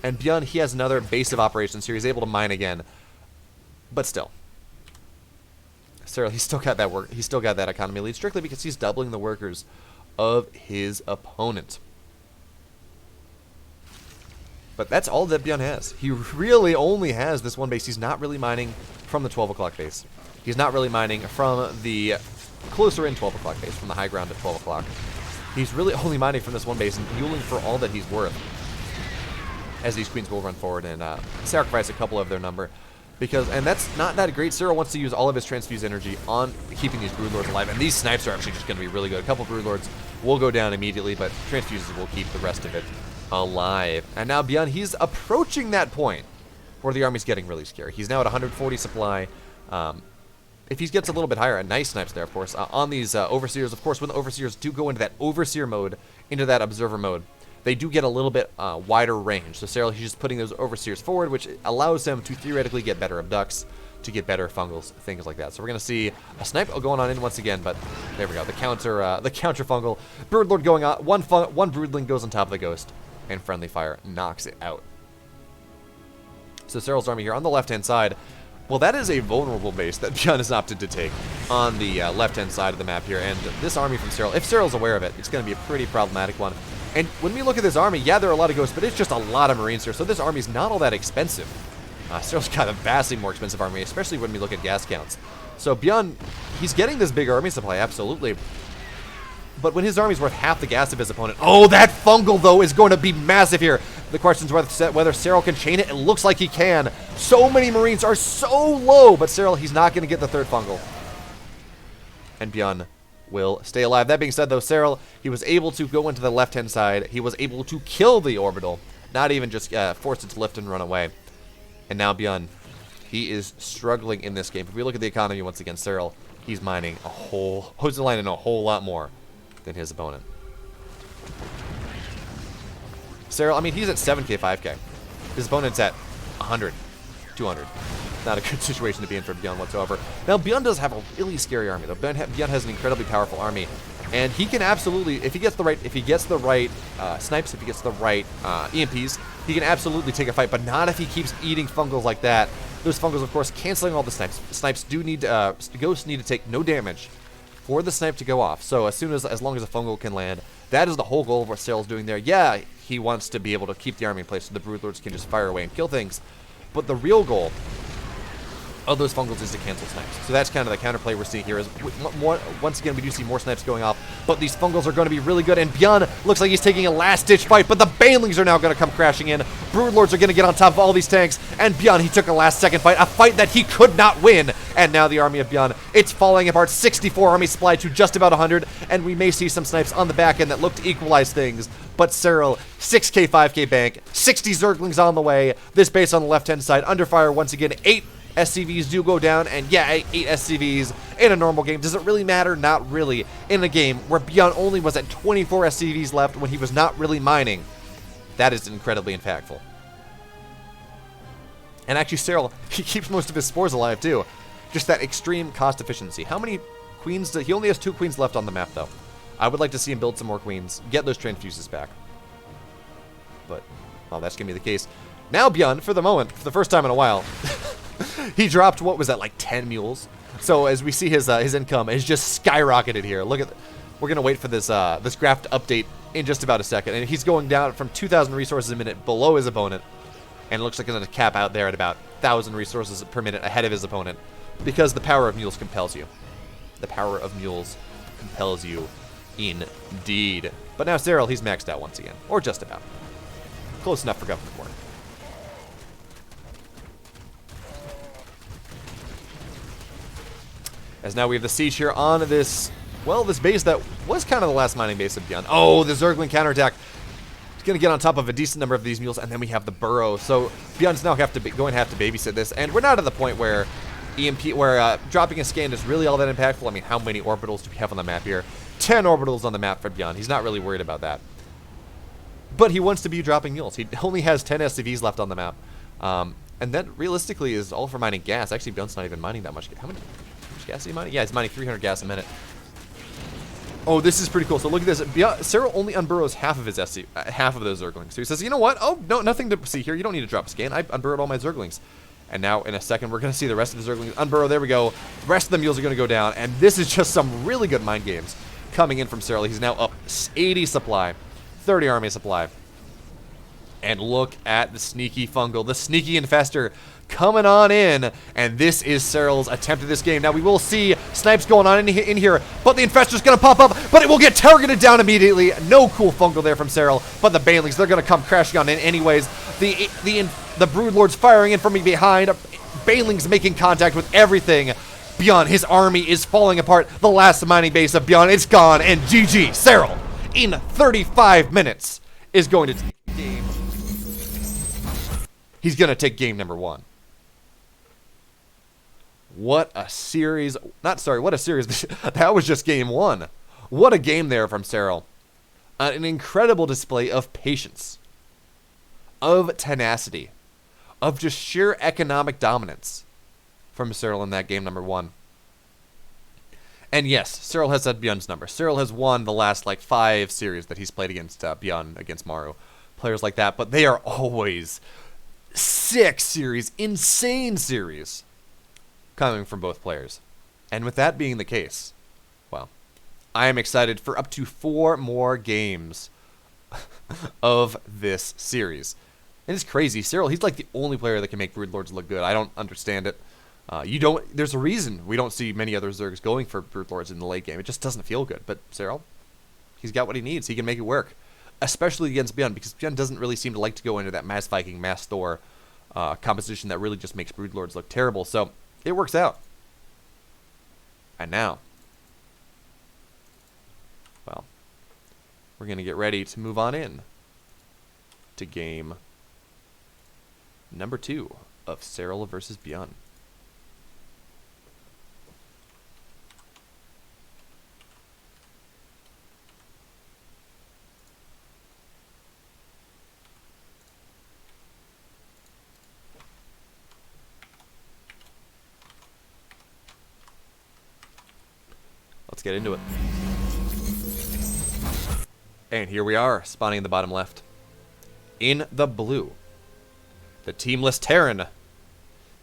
Speaker 1: And ByeON, he has another base of operations here. He's able to mine again. But still. SERRAL, he's still got that work. He's still got that economy lead strictly because he's doubling the workers of his opponent. But that's all that ByeON has. He really only has this one base. He's not really mining from the 12 o'clock base. He's not really mining from the closer in 12 o'clock base, from the high ground at 12 o'clock. He's really only mining from this one base and muling for all that he's worth. As these queens will run forward and sacrifice a couple of their number. And that's not that great. SERRAL wants to use all of his transfuse energy on keeping these broodlords alive. And these snipes are actually just going to be really good. A couple broodlords will go down immediately, but transfuses will keep the rest of it alive. And now ByeON, he's approaching that point where the army's getting really scary. He's now at 140 supply. If he gets a little bit higher, and nice snipes there, of course, on these overseers, of course, when the overseers do go into that overseer mode, into that observer mode, they do get a little bit wider range. So SERRAL, he's just putting those overseers forward, which allows him to theoretically get better abducts, to get better fungals, things like that. So we're going to see a snipe going on in once again, but there we go. The counter fungal. Broodlord going on. One broodling goes on top of the ghost, and friendly fire knocks it out. So SERRAL's army here on the left-hand side. Well, that is a vulnerable base that ByeON has opted to take on the left-hand side of the map here. And this army from SERRAL, if SERRAL's aware of it, it's going to be a pretty problematic one. And when we look at this army, yeah, there are a lot of ghosts, but it's just a lot of Marines here. So this army's not all that expensive. SERRAL's got a vastly more expensive army, especially when we look at gas counts. So ByeON, he's getting this big army supply, absolutely. But when his army's worth half the gas of his opponent, oh, that fungal, though, is going to be massive here. The question is whether SERRAL can chain it. It looks like he can. So many Marines are so low, but SERRAL, he's not going to get the third fungal. And ByeON will stay alive. That being said, though, SERRAL, he was able to go into the left-hand side. He was able to kill the orbital, not even just force it to lift and run away. And now ByeON, he is struggling in this game. If we look at the economy once again, SERRAL, he's mining a whole lot more than his opponent. SERRAL, I mean, he's at 7k, 5k. His opponent's at 100, 200. Not a good situation to be in for ByeON whatsoever. Now, ByeON does have a really scary army, though. ByeON has an incredibly powerful army, and he can absolutely, if he gets the right snipes, if he gets the right EMPs, he can absolutely take a fight. But not if he keeps eating fungals like that. Those fungals, of course, canceling all the snipes. Snipes do need ghosts need to take no damage for the snipe to go off. So as long as a fungal can land, that is the whole goal of what SERRAL's doing there. Yeah, he wants to be able to keep the army in place so the broodlords can just fire away and kill things. But the real goal of those fungals is to cancel snipes. So that's kind of the counterplay we're seeing here. Is once again, we do see more snipes going off, but these fungals are going to be really good, and ByeON looks like he's taking a last-ditch fight, but the banelings are now going to come crashing in. Broodlords are going to get on top of all these tanks, and ByeON, he took a last-second fight, a fight that he could not win, and now the army of ByeON, it's falling apart. 64 army supply to just about 100, and we may see some snipes on the back end that look to equalize things, but SERRAL, 6k, 5k bank, 60 Zerglings on the way. This base on the left-hand side, under fire once again. 8 SCVs do go down, and yeah, 8 SCVs in a normal game. Does it really matter? Not really. In a game where ByeON only was at 24 SCVs left when he was not really mining, that is incredibly impactful. And actually, SERRAL, he keeps most of his spores alive, too. Just that extreme cost efficiency. How many queens? He only has 2 queens left on the map, though. I would like to see him build some more queens, get those transfuses back. But, well, that's going to be the case. Now ByeON, for the moment, for the first time in a while, he dropped, what was that, like 10 mules? So as we see his income is just skyrocketed here. Look at, we're going to wait for this this graph to update in just about a second. And he's going down from 2,000 resources a minute below his opponent. And it looks like he's going to cap out there at about 1,000 resources per minute ahead of his opponent. Because the power of mules compels you. The power of mules compels you indeed. But now SERRAL, he's maxed out once again. Or just about. Close enough for government work. As now we have the siege here on this, well, this base that was kind of the last mining base of ByeON. Oh, the Zergling counterattack. He's going to get on top of a decent number of these mules, and then we have the burrow. So ByeON's now going to have to babysit this, and we're not at the point where dropping a scan is really all that impactful. I mean, how many orbitals do we have on the map here? 10 orbitals on the map for ByeON. He's not really worried about that. But he wants to be dropping mules. He only has 10 SCVs left on the map. And that realistically is all for mining gas. Actually, ByeON's not even mining that much. How much gas is he mining? Yeah, he's mining 300 gas a minute. Oh, this is pretty cool. So look at this. SERRAL only unburrows half of his SC, half of those Zerglings. So he says, you know what? Oh, no, nothing to see here. You don't need to drop a scan. I unburrowed all my Zerglings. And now, in a second, we're going to see the rest of the Zerglings unburrow. There we go. The rest of the mules are going to go down. And this is just some really good mind games coming in from SERRAL. He's now up 80 supply, 30 army supply. And look at the sneaky fungal, the sneaky infestor coming on in. And this is SERRAL's attempt at this game. Now, we will see snipes going on in here, but the infestor's going to pop up, but it will get targeted down immediately. No cool fungal there from SERRAL, but the banelings, they're going to come crashing on in anyways. The broodlords firing in from behind. Banelings making contact with everything. BYUN, his army is falling apart. The last mining base of BYUN, it's gone. And GG, SERRAL, in 35 minutes, is going to take game. He's going to take game number 1. What a series. What a series. That was just game 1. What a game there from SERRAL. An incredible display of patience, of tenacity, of just sheer economic dominance from SERRAL in that game number 1. And yes, SERRAL has had BYUN's number. SERRAL has won the last, 5 series that he's played against BYUN, against Maru. Players like that, but they are always sick series, insane series coming from both players. And with that being the case, well, I am excited for up to 4 more games of this series. And it's crazy. SERRAL, he's like the only player that can make broodlords look good. I don't understand it. There's a reason we don't see many other Zergs going for broodlords in the late game. It just doesn't feel good. But SERRAL, he's got what he needs. He can make it work. Especially against BYUN, because BYUN doesn't really seem to like to go into that Mass Viking, Mass Thor composition that really just makes broodlords look terrible. So it works out. And now, well, we're going to get ready to move on in to game number 2 of SERRAL versus BYUN. Let's get into it. And here we are, spawning in the bottom left. In the blue, the teamless Terran.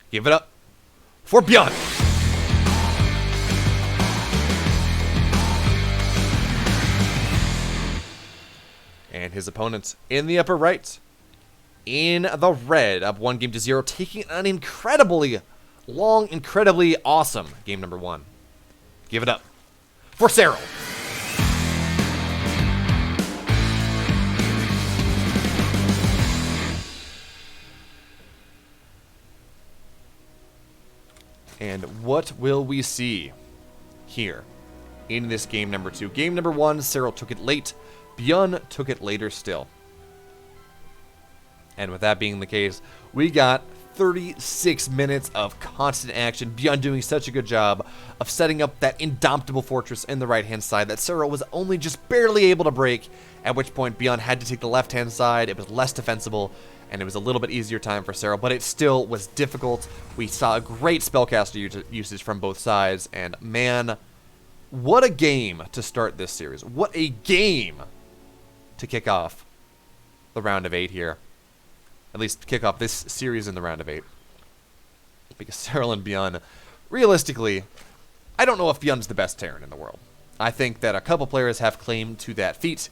Speaker 1: Give it up for BYUN. And his opponents in the upper right, in the red, up 1-0, taking an incredibly long, incredibly awesome game number 1. Give it up for SERRAL. And what will we see here in this game number 2? Game number 1, SERRAL took it late. BYUN took it later still. And with that being the case, we got 36 minutes of constant action. BYUN doing such a good job of setting up that indomitable fortress in the right-hand side that SERRAL was only just barely able to break, at which point BYUN had to take the left-hand side. It was less defensible, and it was a little bit easier time for SERRAL, but it still was difficult. We saw a great spellcaster usage from both sides, and man, what a game to start this series. What a game to kick off the round of 8 here. At least kick off this series in the round of 8. Because SERRAL and BYUN, realistically, I don't know if BYUN's the best Terran in the world. I think that a couple players have claim to that feat.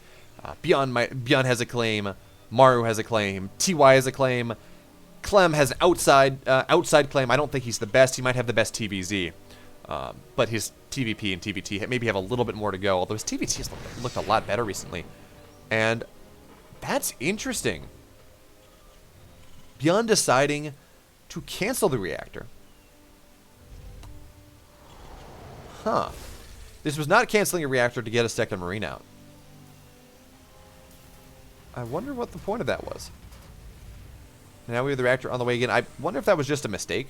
Speaker 1: BYUN has a claim. Maru has a claim. TY has a claim. Clem has an outside claim. I don't think he's the best. He might have the best TVZ. But his TVP and TVT maybe have a little bit more to go. Although his TVT has looked a lot better recently. And that's interesting. BYUN deciding to cancel the reactor. Huh. This was not canceling a reactor to get a second marine out. I wonder what the point of that was. Now we have the reactor on the way again. I wonder if that was just a mistake.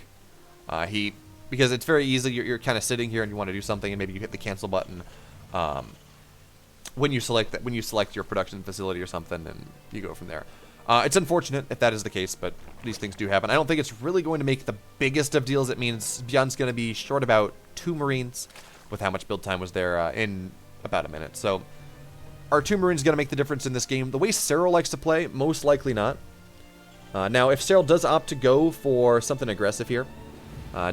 Speaker 1: Because it's very easy. You're kind of sitting here and you want to do something, and maybe you hit the cancel button when you select your production facility or something, and you go from there. It's unfortunate if that is the case, but these things do happen. I don't think it's really going to make the biggest of deals. It means BYUN's going to be short about 2 Marines with how much build time was there in about a minute. So, are 2 Marines going to make the difference in this game? The way SERRAL likes to play, most likely not. Now, if SERRAL does opt to go for something aggressive here,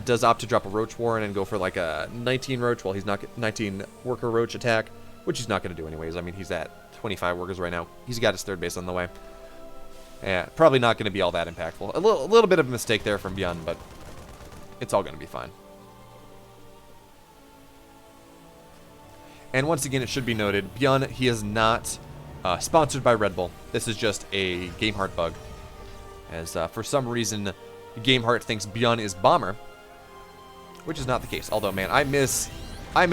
Speaker 1: does opt to drop a Roach Warren and go for like a 19 Roach, well, he's not 19 worker Roach attack, which he's not going to do anyways. I mean, he's at 25 workers right now. He's got his 3rd base on the way. Yeah, probably not going to be all that impactful. A little bit of a mistake there from BYUN, but it's all going to be fine. And once again, it should be noted, BYUN, he is not sponsored by Red Bull. This is just a GameHeart bug. As for some reason, GameHeart thinks BYUN is Bomber, which is not the case. Although, man, I miss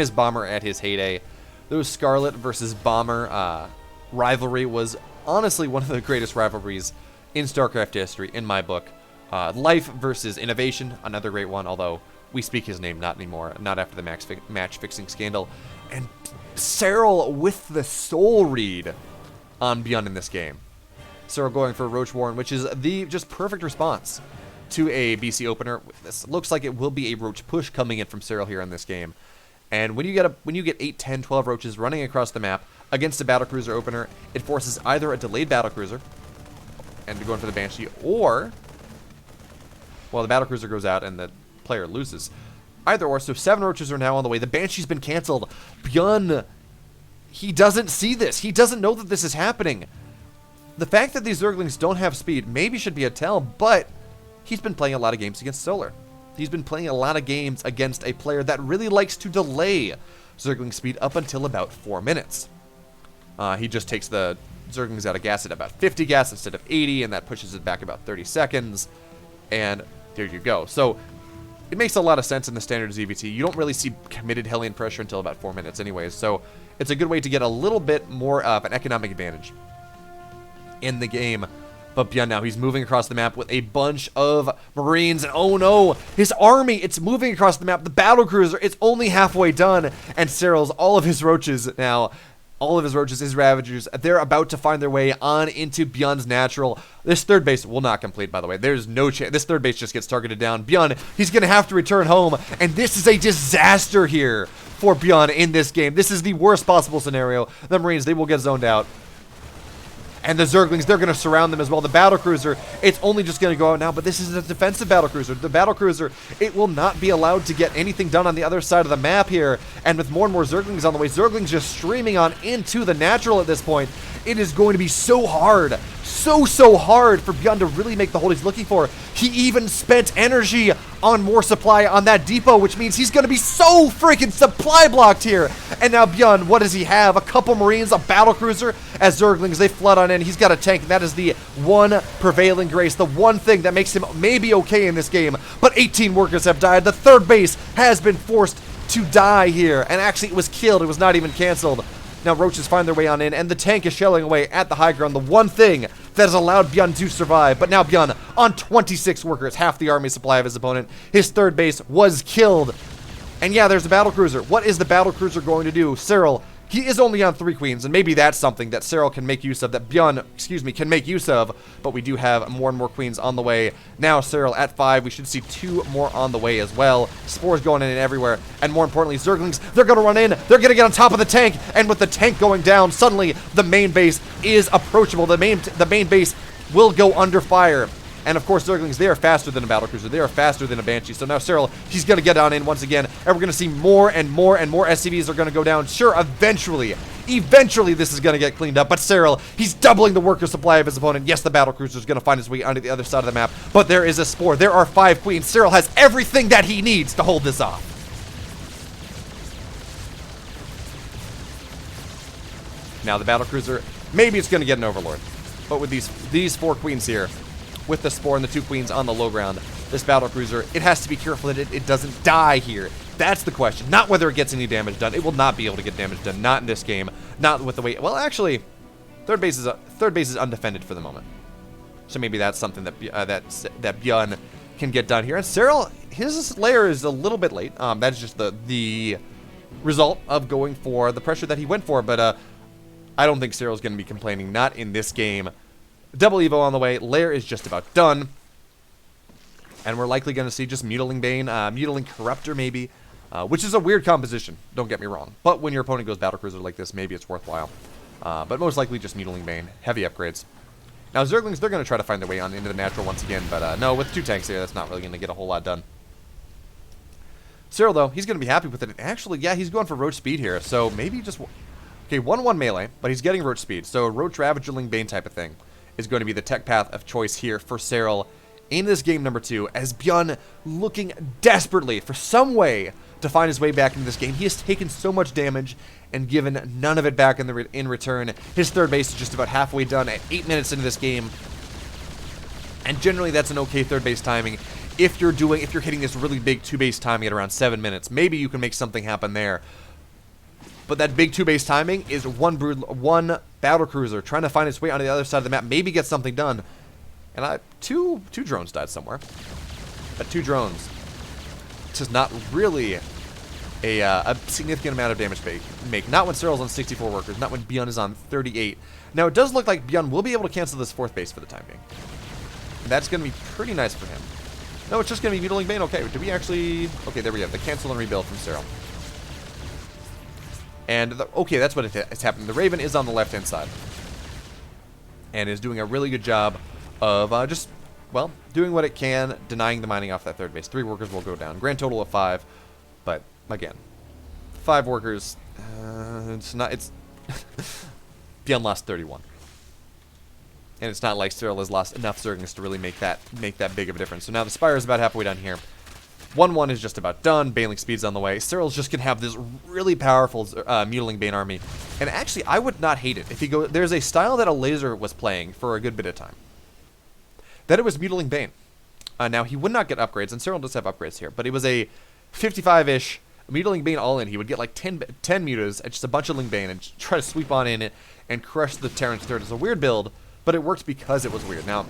Speaker 1: Bomber at his heyday. Those Scarlet versus Bomber rivalry was honestly one of the greatest rivalries in StarCraft history, in my book. Life versus Innovation, another great one, although we speak his name not anymore, not after the match-fixing scandal. And SERRAL with the soul read on BYUN in this game. SERRAL going for Roach Warren, which is the just perfect response to a BC opener. This looks like it will be a Roach push coming in from SERRAL here in this game. And when you get 8, 10, 12 Roaches running across the map against a battlecruiser opener, it forces either a delayed battlecruiser and to go in for the Banshee, or, well, the battlecruiser goes out and the player loses. Either or, so 7 Roaches are now on the way. The Banshee's been canceled. BYUN, he doesn't see this. He doesn't know that this is happening. The fact that these Zerglings don't have speed maybe should be a tell, but he's been playing a lot of games against Solar. He's been playing a lot of games against a player that really likes to delay Zergling speed up until about 4 minutes. He just takes the Zerglings out of gas at about 50 gas instead of 80, and that pushes it back about 30 seconds. And there you go. So it makes a lot of sense in the standard ZVT. You don't really see committed Hellion pressure until about 4 minutes anyways, so it's a good way to get a little bit more of an economic advantage in the game. But BYUN now, he's moving across the map with a bunch of Marines, and oh no, his army, it's moving across the map. The battlecruiser, it's only halfway done, and SERRAL's all of his Roaches now, all of his Roaches, his Ravagers, they're about to find their way on into BYUN's natural. This 3rd base will not complete, by the way. There's no chance. This 3rd base just gets targeted down. BYUN, he's going to have to return home, and this is a disaster here for BYUN in this game. This is the worst possible scenario. The Marines, they will get zoned out. And the Zerglings, they're going to surround them as well. The battlecruiser, it's only just going to go out now, but this is a defensive battlecruiser. The battlecruiser, it will not be allowed to get anything done on the other side of the map here. And with more and more Zerglings on the way, Zerglings just streaming on into the natural at this point. It is going to be so hard, so hard for BYUN to really make the hold he's looking for. He even spent energy on more supply on that depot, which means he's going to be so freaking supply blocked here. And now BYUN, what does he have? A couple Marines, a battlecruiser, as Zerglings, they flood on in. He's got a tank, and that is the one prevailing grace, the one thing that makes him maybe okay in this game. But 18 workers have died. The 3rd base has been forced to die here, and actually it was killed. It was not even canceled. Now Roaches find their way on in, and the tank is shelling away at the high ground, the one thing that has allowed BYUN to survive. But now BYUN on 26 workers, half the army supply of his opponent. His 3rd base was killed. And yeah, there's the battlecruiser. What is the battlecruiser going to do? SERRAL, he is only on 3 queens, and maybe that's something that SERRAL can make use of, that BYUN, can make use of, but we do have more and more queens on the way. Now SERRAL at 5, we should see 2 more on the way as well. Spores going in everywhere, and more importantly, Zerglings, they're going to run in, they're going to get on top of the tank, and with the tank going down, suddenly the main base is approachable. The main base will go under fire. And of course, Zerglings, they are faster than a battlecruiser. They are faster than a Banshee. So now SERRAL, he's going to get on in once again. And we're going to see more and more and more SCVs are going to go down. Sure, eventually this is going to get cleaned up. But SERRAL, he's doubling the worker supply of his opponent. Yes, the battlecruiser is going to find his way onto the other side of the map. But there is a Spore. There are 5 queens. SERRAL has everything that he needs to hold this off. Now the battlecruiser, maybe it's going to get an Overlord. But with these 4 queens here, with the Spore and the 2 queens on the low ground, this battlecruiser, it has to be careful that it doesn't die here. That's the question. Not whether it gets any damage done. It will not be able to get damage done. Not in this game. Not with the way. Well, actually, third base is undefended for the moment. So maybe that's something that that BYUN can get done here. And SERRAL, his layer is a little bit late. That's just the result of going for the pressure that he went for. But I don't think SERRAL is going to be complaining. Not in this game. Double Evo on the way. Lair is just about done. And we're likely going to see just Mutiling Bane, Mutiling Corruptor maybe. which is a weird composition, don't get me wrong. But when your opponent goes battlecruiser like this, maybe it's worthwhile. But most likely just Mutiling Bane, heavy upgrades. Now Zerglings, they're going to try to find their way on into the natural once again, but no, with 2 tanks here, that's not really going to get a whole lot done. SERRAL, though, he's going to be happy with it. And actually, yeah, he's going for Roach speed here, so maybe just... Okay, 1-1 melee, but he's getting Roach speed, so Roach Ravagerling Bane type of thing is going to be the tech path of choice here for SERRAL in this game number 2, as BYUN looking desperately for some way to find his way back into this game. He has taken so much damage and given none of it back in return. His third base is just about halfway done at 8 minutes into this game, and generally that's an okay third base timing. If you're hitting this really big 2-base timing at around 7 minutes, maybe you can make something happen there. But that big 2-base timing is one battlecruiser trying to find its way on the other side of the map, maybe get something done. And two drones died somewhere. But 2 drones. This is not really a significant amount of damage to make. Not when SERRAL's on 64 workers, not when BYUN is on 38. Now, it does look like BYUN will be able to cancel this 4th base for the time being. That's going to be pretty nice for him. No, it's just going to be Mutiling Bane. Okay, did we actually... Okay, there we have the cancel and rebuild from SERRAL. And, okay, that's what it's happening. The Raven is on the left-hand side. And is doing a really good job of just, well, doing what it can, denying the mining off that third base. 3 workers will go down. Grand total of 5. But, again, 5 workers, it's not... It's... BYUN lost 31. And it's not like SERRAL has lost enough Zerglings to really make that big of a difference. So now the Spire is about halfway done here. 1-1 is just about done. Baneling speed's on the way. SERRAL's just gonna have this really powerful Mutiling Bane army. And actually, I would not hate it if he go. There's a style that a laser was playing for a good bit of time. That it was Mutiling Bane. Now he would not get upgrades, and SERRAL does have upgrades here, but it was a 55-ish Mutiling Bane all in. He would get like 10 mutas and just a bunch of Ling Bane and try to sweep on in it and crush the Terran's third. It's a weird build, but it worked because it was weird. Now,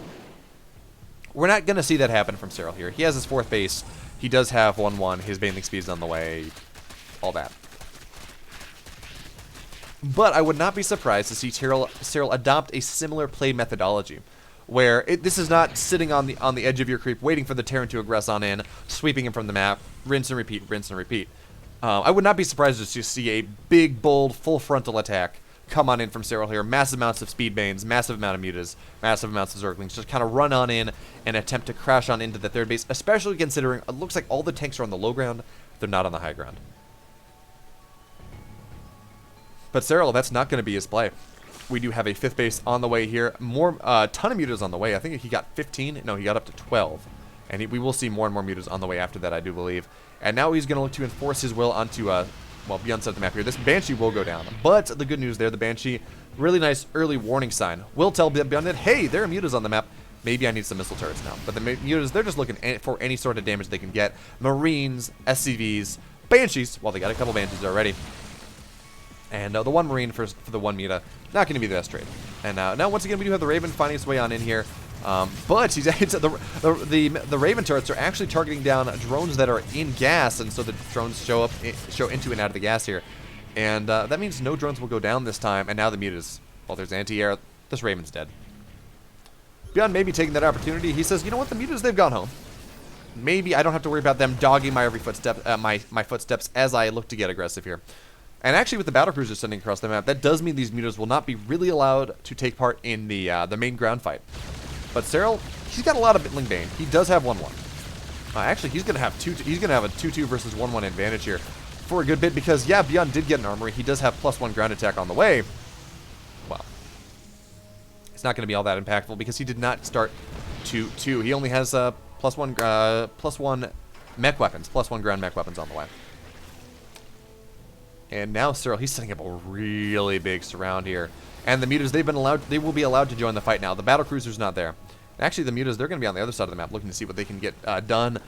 Speaker 1: we're not going to see that happen from SERRAL here. He has his 4th base. He does have 1-1. His Baneling speed is on the way. All that. But I would not be surprised to see SERRAL adopt a similar play methodology, where this is not sitting on the edge of your creep, waiting for the Terran to aggress on in, sweeping him from the map, rinse and repeat, rinse and repeat. I would not be surprised to see a big, bold, full frontal attack come on in from SERRAL here. Massive amounts of speed banes, massive amount of mutas, massive amounts of Zerglings. Just kind of run on in and attempt to crash on into the third base, especially considering it looks like all the tanks are on the low ground. They're not on the high ground. But SERRAL, that's not going to be his play. We do have a 5th base on the way here. More, ton of mutas on the way. I think he got 15. No, he got up to 12. And we will see more and more mutas on the way after that, I do believe. And now he's going to look to enforce his will onto, well, BYUN set the map here. This Banshee will go down. But the good news there, the Banshee, really nice early warning sign. Will tell BYUN that, hey, there are mutas on the map. Maybe I need some missile turrets now. But the mutas, they're just looking for any sort of damage they can get. Marines, SCVs, Banshees. Well, they got a couple Banshees already. And the 1 Marine for the 1 muta, not going to be the best trade. And now, once again, we do have the Raven finding its way on in here. But the Raven turrets are actually targeting down drones that are in gas, and so the drones show into and out of the gas here. And that means no drones will go down this time. And now the mutas, well, there's anti-air. This Raven's dead. BYUN may be taking that opportunity. He says, you know what, the mutas, they've gone home. Maybe I don't have to worry about them dogging my every footstep, my footsteps as I look to get aggressive here. And actually, with the battlecruisers sending across the map, that does mean these mutas will not be really allowed to take part in the main ground fight. But SERRAL, he's got a lot of Bitling Bane. He does have 1-1. Actually, he's gonna have a 2-2 versus 1-1 advantage here for a good bit because, yeah, BYUN did get an armory. He does have +1 ground attack on the way. Well, it's not going to be all that impactful because he did not start 2-2. He only has +1 mech weapons, +1 ground mech weapons on the way. And now SERRAL, he's setting up a really big surround here. And the mutas, they will be allowed to join the fight now. The battlecruiser's not there. And actually, the mutas, they're going to be on the other side of the map looking to see what they can get done.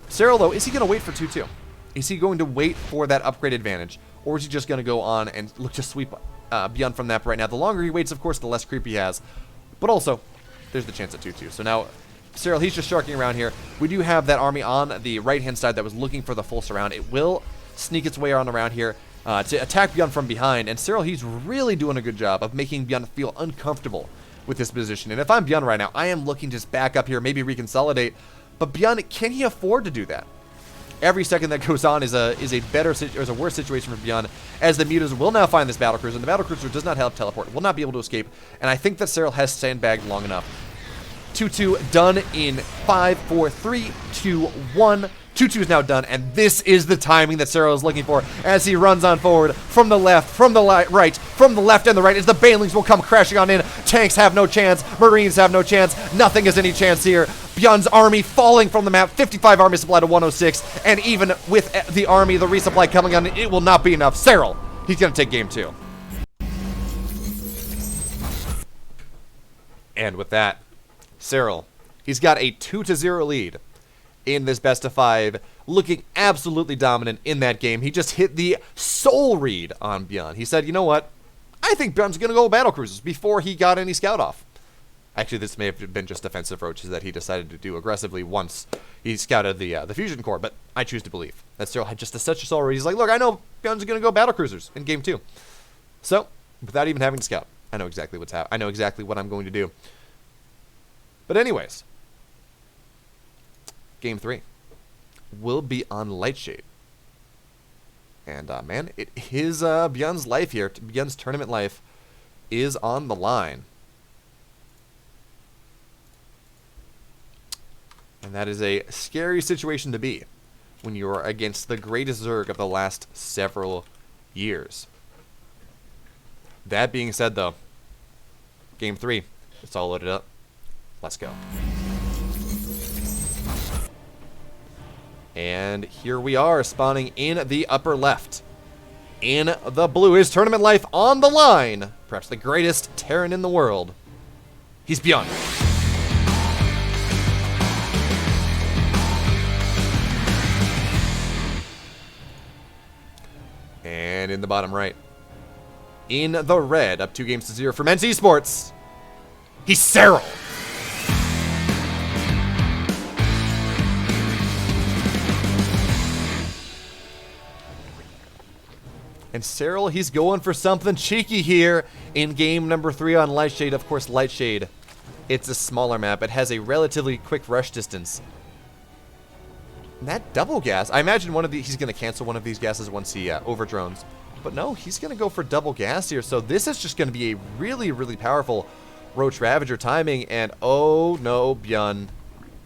Speaker 1: SERRAL, though, is he going to wait for 2-2? Is he going to wait for that upgrade advantage? Or is he just going to go on and look to sweep BYUN from that right now? The longer he waits, of course, the less creep he has. But also, there's the chance at 2-2. So now, SERRAL, he's just sharking around here. We do have that army on the right-hand side that was looking for the full surround. It will sneak its way on around here to attack BYUN from behind. And SERRAL, he's really doing a good job of making BYUN feel uncomfortable with this position. And if I'm BYUN right now, I am looking to just back up here, maybe reconsolidate. But BYUN, can he afford to do that? Every second that goes on is a worse situation for BYUN, as the mutas will now find this battlecruiser, and the battlecruiser does not have teleport, will not be able to escape, and I think that SERRAL has sandbagged long enough. 2-2 done in 5, 4, 3, 2, 1. 2-2 is now done, and this is the timing that SERRAL is looking for as he runs on forward from the left, from the right, from the left and the right, as the Banelings will come crashing on in. Tanks have no chance. Marines have no chance. Nothing has any chance here. BYUN's army falling from the map. 55 army supply to 106, and even with the army, the resupply coming on, it will not be enough. SERRAL, he's going to take game 2. And with that, SERRAL, he's got a 2-0 lead in this best of 5, looking absolutely dominant in that game. He just hit the soul read on BYUN. He said, you know what? I think BYUN's going to go battlecruisers before he got any scout off. Actually, this may have been just defensive roaches that he decided to do aggressively once he scouted the fusion core, but I choose to believe that SERRAL had just such a soul read. He's like, look, I know BYUN's going to go battlecruisers in game 2. So, without even having to scout, I know exactly what's happening. I know exactly what I'm going to do. But anyways, game 3 will be on Lightshade. And, man, his BYUN's life here, BYUN's tournament life, is on the line. And that is a scary situation to be when you're against the greatest Zerg of the last several years. That being said, though, game 3, it's all loaded up. Let's go. And here we are, spawning in the upper left. In the blue is tournament life on the line. Perhaps the greatest Terran in the world. He's BYUN. And in the bottom right, in the red, up 2-0 for men's esports, he's SERRAL. And SERRAL, he's going for something cheeky here in game number 3 on Lightshade. Of course, Lightshade, it's a smaller map. It has a relatively quick rush distance. And that double gas, I imagine he's going to cancel one of these gases once he overdrones. But no, he's going to go for double gas here. So this is just going to be a really, really powerful Roach Ravager timing. And oh no, BYUN,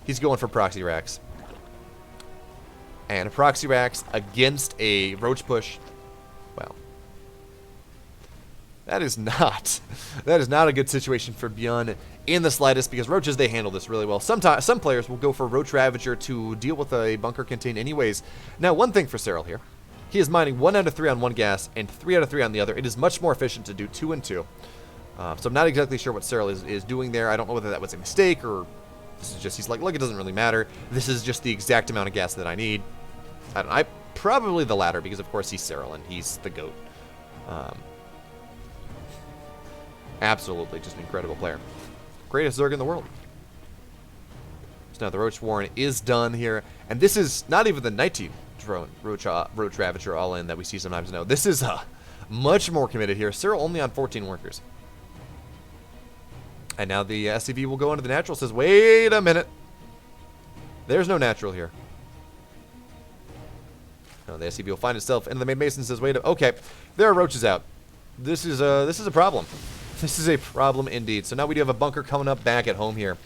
Speaker 1: he's going for proxy racks. And proxy racks against a Roach push. Well, that is not a good situation for BYUN in the slightest, because Roaches, they handle this really well. Sometimes some players will go for Roach Ravager to deal with a bunker contain anyways. Now, one thing for SERRAL here, he is mining 1 out of 3 on one gas and 3 out of 3 on the other. It is much more efficient to do 2 and 2. So I'm not exactly sure what SERRAL is doing there. I don't know whether that was a mistake or this is just, he's like, look, it doesn't really matter. This is just the exact amount of gas that I need. I don't know. Probably the latter, because of course he's SERRAL and he's the GOAT. Absolutely just an incredible player. Greatest Zerg in the world. So now the Roach Warren is done here. And this is not even the 19 drone Roach Ravager all-in that we see sometimes. No, this is much more committed here. SERRAL only on 14 workers. And now the SCV will go into the natural. Says, wait a minute. There's no natural here. No, the SCV will find itself into the main base and says, wait, okay, there are Roaches out. This is a problem. This is a problem indeed. So now we do have a bunker coming up back at home here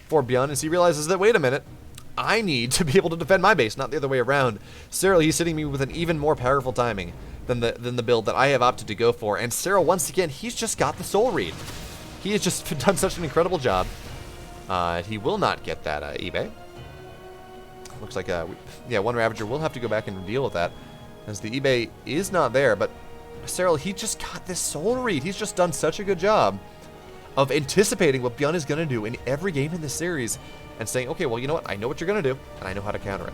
Speaker 1: for BYUN, as he realizes that, wait a minute, I need to be able to defend my base, not the other way around. SERRAL, he's sitting me with an even more powerful timing than the build that I have opted to go for. And SERRAL, once again, he's just got the soul read. He has just done such an incredible job. He will not get that eBay. Looks like, yeah, one Ravager will have to go back and deal with that, as the eBay is not there. But SERRAL, he just got this soul read. He's just done such a good job of anticipating what BYUN is going to do in every game in this series and saying, okay, well, you know what? I know what you're going to do, and I know how to counter it.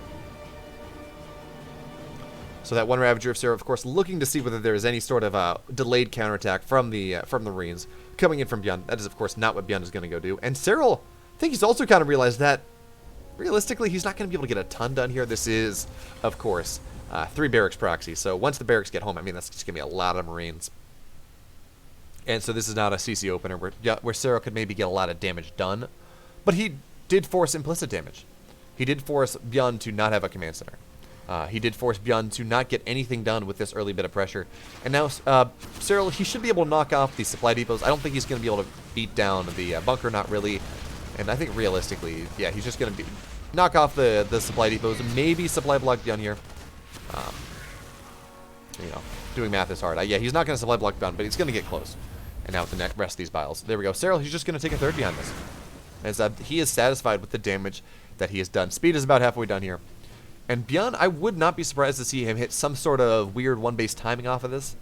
Speaker 1: So that one Ravager of SERRAL, of course, looking to see whether there is any sort of delayed counterattack from the Marines coming in from BYUN. That is, of course, not what BYUN is going to go do. And SERRAL, I think he's also kind of realized that realistically, he's not going to be able to get a ton done here. This is, of course, 3 barracks proxy. So once the barracks get home, I mean, that's just going to be a lot of Marines. And so this is not a CC opener where SERRAL could maybe get a lot of damage done. But he did force implicit damage. He did force BYUN to not have a command center. He did force BYUN to not get anything done with this early bit of pressure. And now SERRAL, he should be able to knock off the supply depots. I don't think he's going to be able to beat down the bunker, not really. And I think realistically, yeah, he's just going to knock off the supply depots. Maybe supply block BYUN here. You know, doing math is hard. Yeah, he's not going to supply block BYUN, but he's going to get close. And now with the rest of these biles. There we go. SERRAL, he's just going to take a third behind this. As he is satisfied with the damage that he has done. Speed is about halfway done here. And BYUN, I would not be surprised to see him hit some sort of weird one-base timing off of this.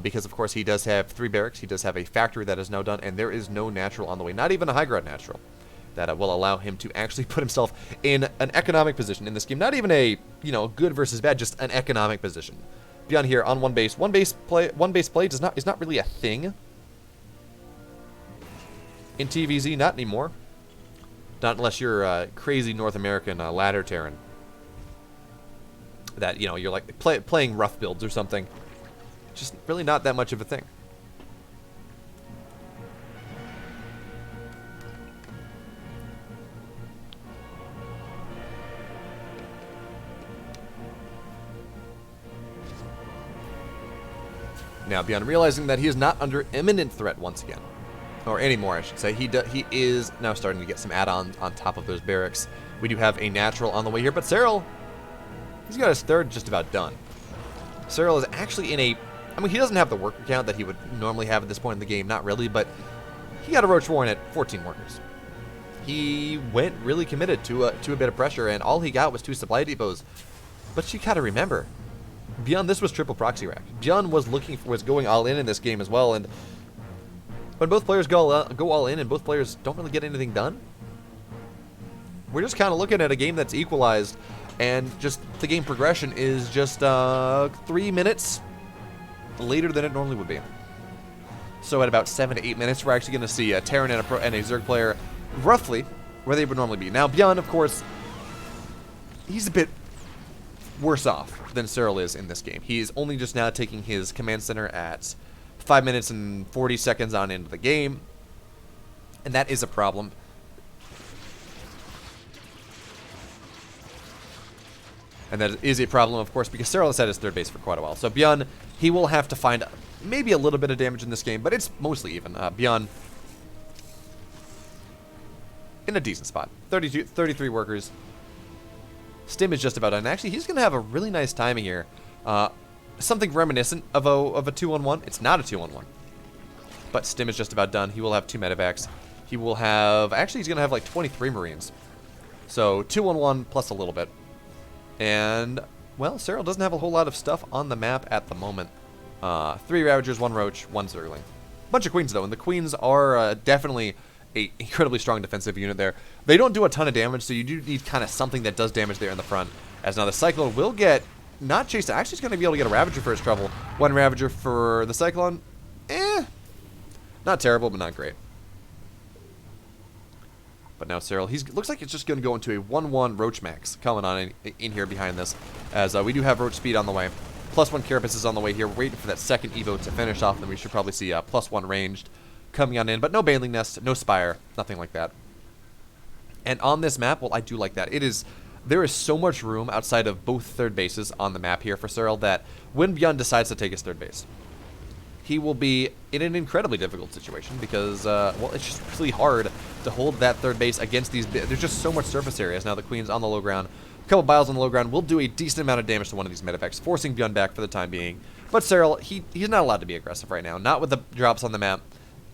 Speaker 1: Because, of course, he does have 3 barracks. He does have a factory that is now done. And there is no natural on the way. Not even a high-ground natural. That will allow him to actually put himself in an economic position in this game. Not even a, you know, good versus bad. Just an economic position. BYUN here on one base. One base play is not really a thing. In TVZ, not anymore. Not unless you're a crazy North American ladder Terran. That, you know, you're like playing rough builds or something. Just really not that much of a thing. Now, BYUN realizing that he is not under imminent threat once again. Or anymore, I should say. He is now starting to get some add-ons on top of those barracks. We do have a natural on the way here, but SERRAL, he's got his third just about done. SERRAL is actually in a... I mean, he doesn't have the worker count that he would normally have at this point in the game. Not really, but he got a Roach Warren at 14 workers. He went really committed to a bit of pressure, and all he got was 2 supply depots. But you gotta remember, BYUN, this was triple proxy rack. BYUN was going all in this game as well, and when both players go all in and both players don't really get anything done, we're just kind of looking at a game that's equalized, and just the game progression is just 3 minutes later than it normally would be. So at about 7 to 8 minutes, we're actually going to see a Terran and a Zerg player roughly where they would normally be. Now, BYUN, of course, he's a bit worse off than SERRAL is in this game. He's only just now taking his command center at 5 minutes and 40 seconds on into the game, and that is a problem. And that is a problem, of course, because SERRAL has had his third base for quite a while. So BYUN, he will have to find maybe a little bit of damage in this game, but it's mostly even. BYUN in a decent spot. 33 workers. Stim is just about done. Actually, he's going to have a really nice timing here. Something reminiscent of a 2-on-1. It's not a 2-on-1. But Stim is just about done. He will have 2 medevacs. He will have... Actually, he's going to have like 23 Marines. So 2-on-1 plus a little bit. And, well, SERRAL doesn't have a whole lot of stuff on the map at the moment. 3 Ravagers, 1 Roach, 1 Zergling. Bunch of Queens, though, and the Queens are definitely a incredibly strong defensive unit there. They don't do a ton of damage, so you do need kind of something that does damage there in the front. As now the Cyclone will get, not chased, actually he's going to be able to get a Ravager for his trouble. 1 Ravager for the Cyclone. Not terrible, but not great. But now SERRAL, looks like it's just going to go into a 1-1 Roach Max coming on in here behind this. As we do have Roach Speed on the way. +1 Carapace is on the way here. We're waiting for that second Evo to finish off. Then we should probably see +1 Ranged coming on in. But no Baneling Nest, no Spire, nothing like that. And on this map, well, I do like that. There is so much room outside of both third bases on the map here for SERRAL that when BYUN decides to take his third base, he will be in an incredibly difficult situation because, well, it's just really hard to hold that third base against these. There's just so much surface areas. Now the Queen's on the low ground. A couple biles on the low ground will do a decent amount of damage to one of these medevacts, forcing BYUN back for the time being. But SERRAL, he's not allowed to be aggressive right now. Not with the drops on the map.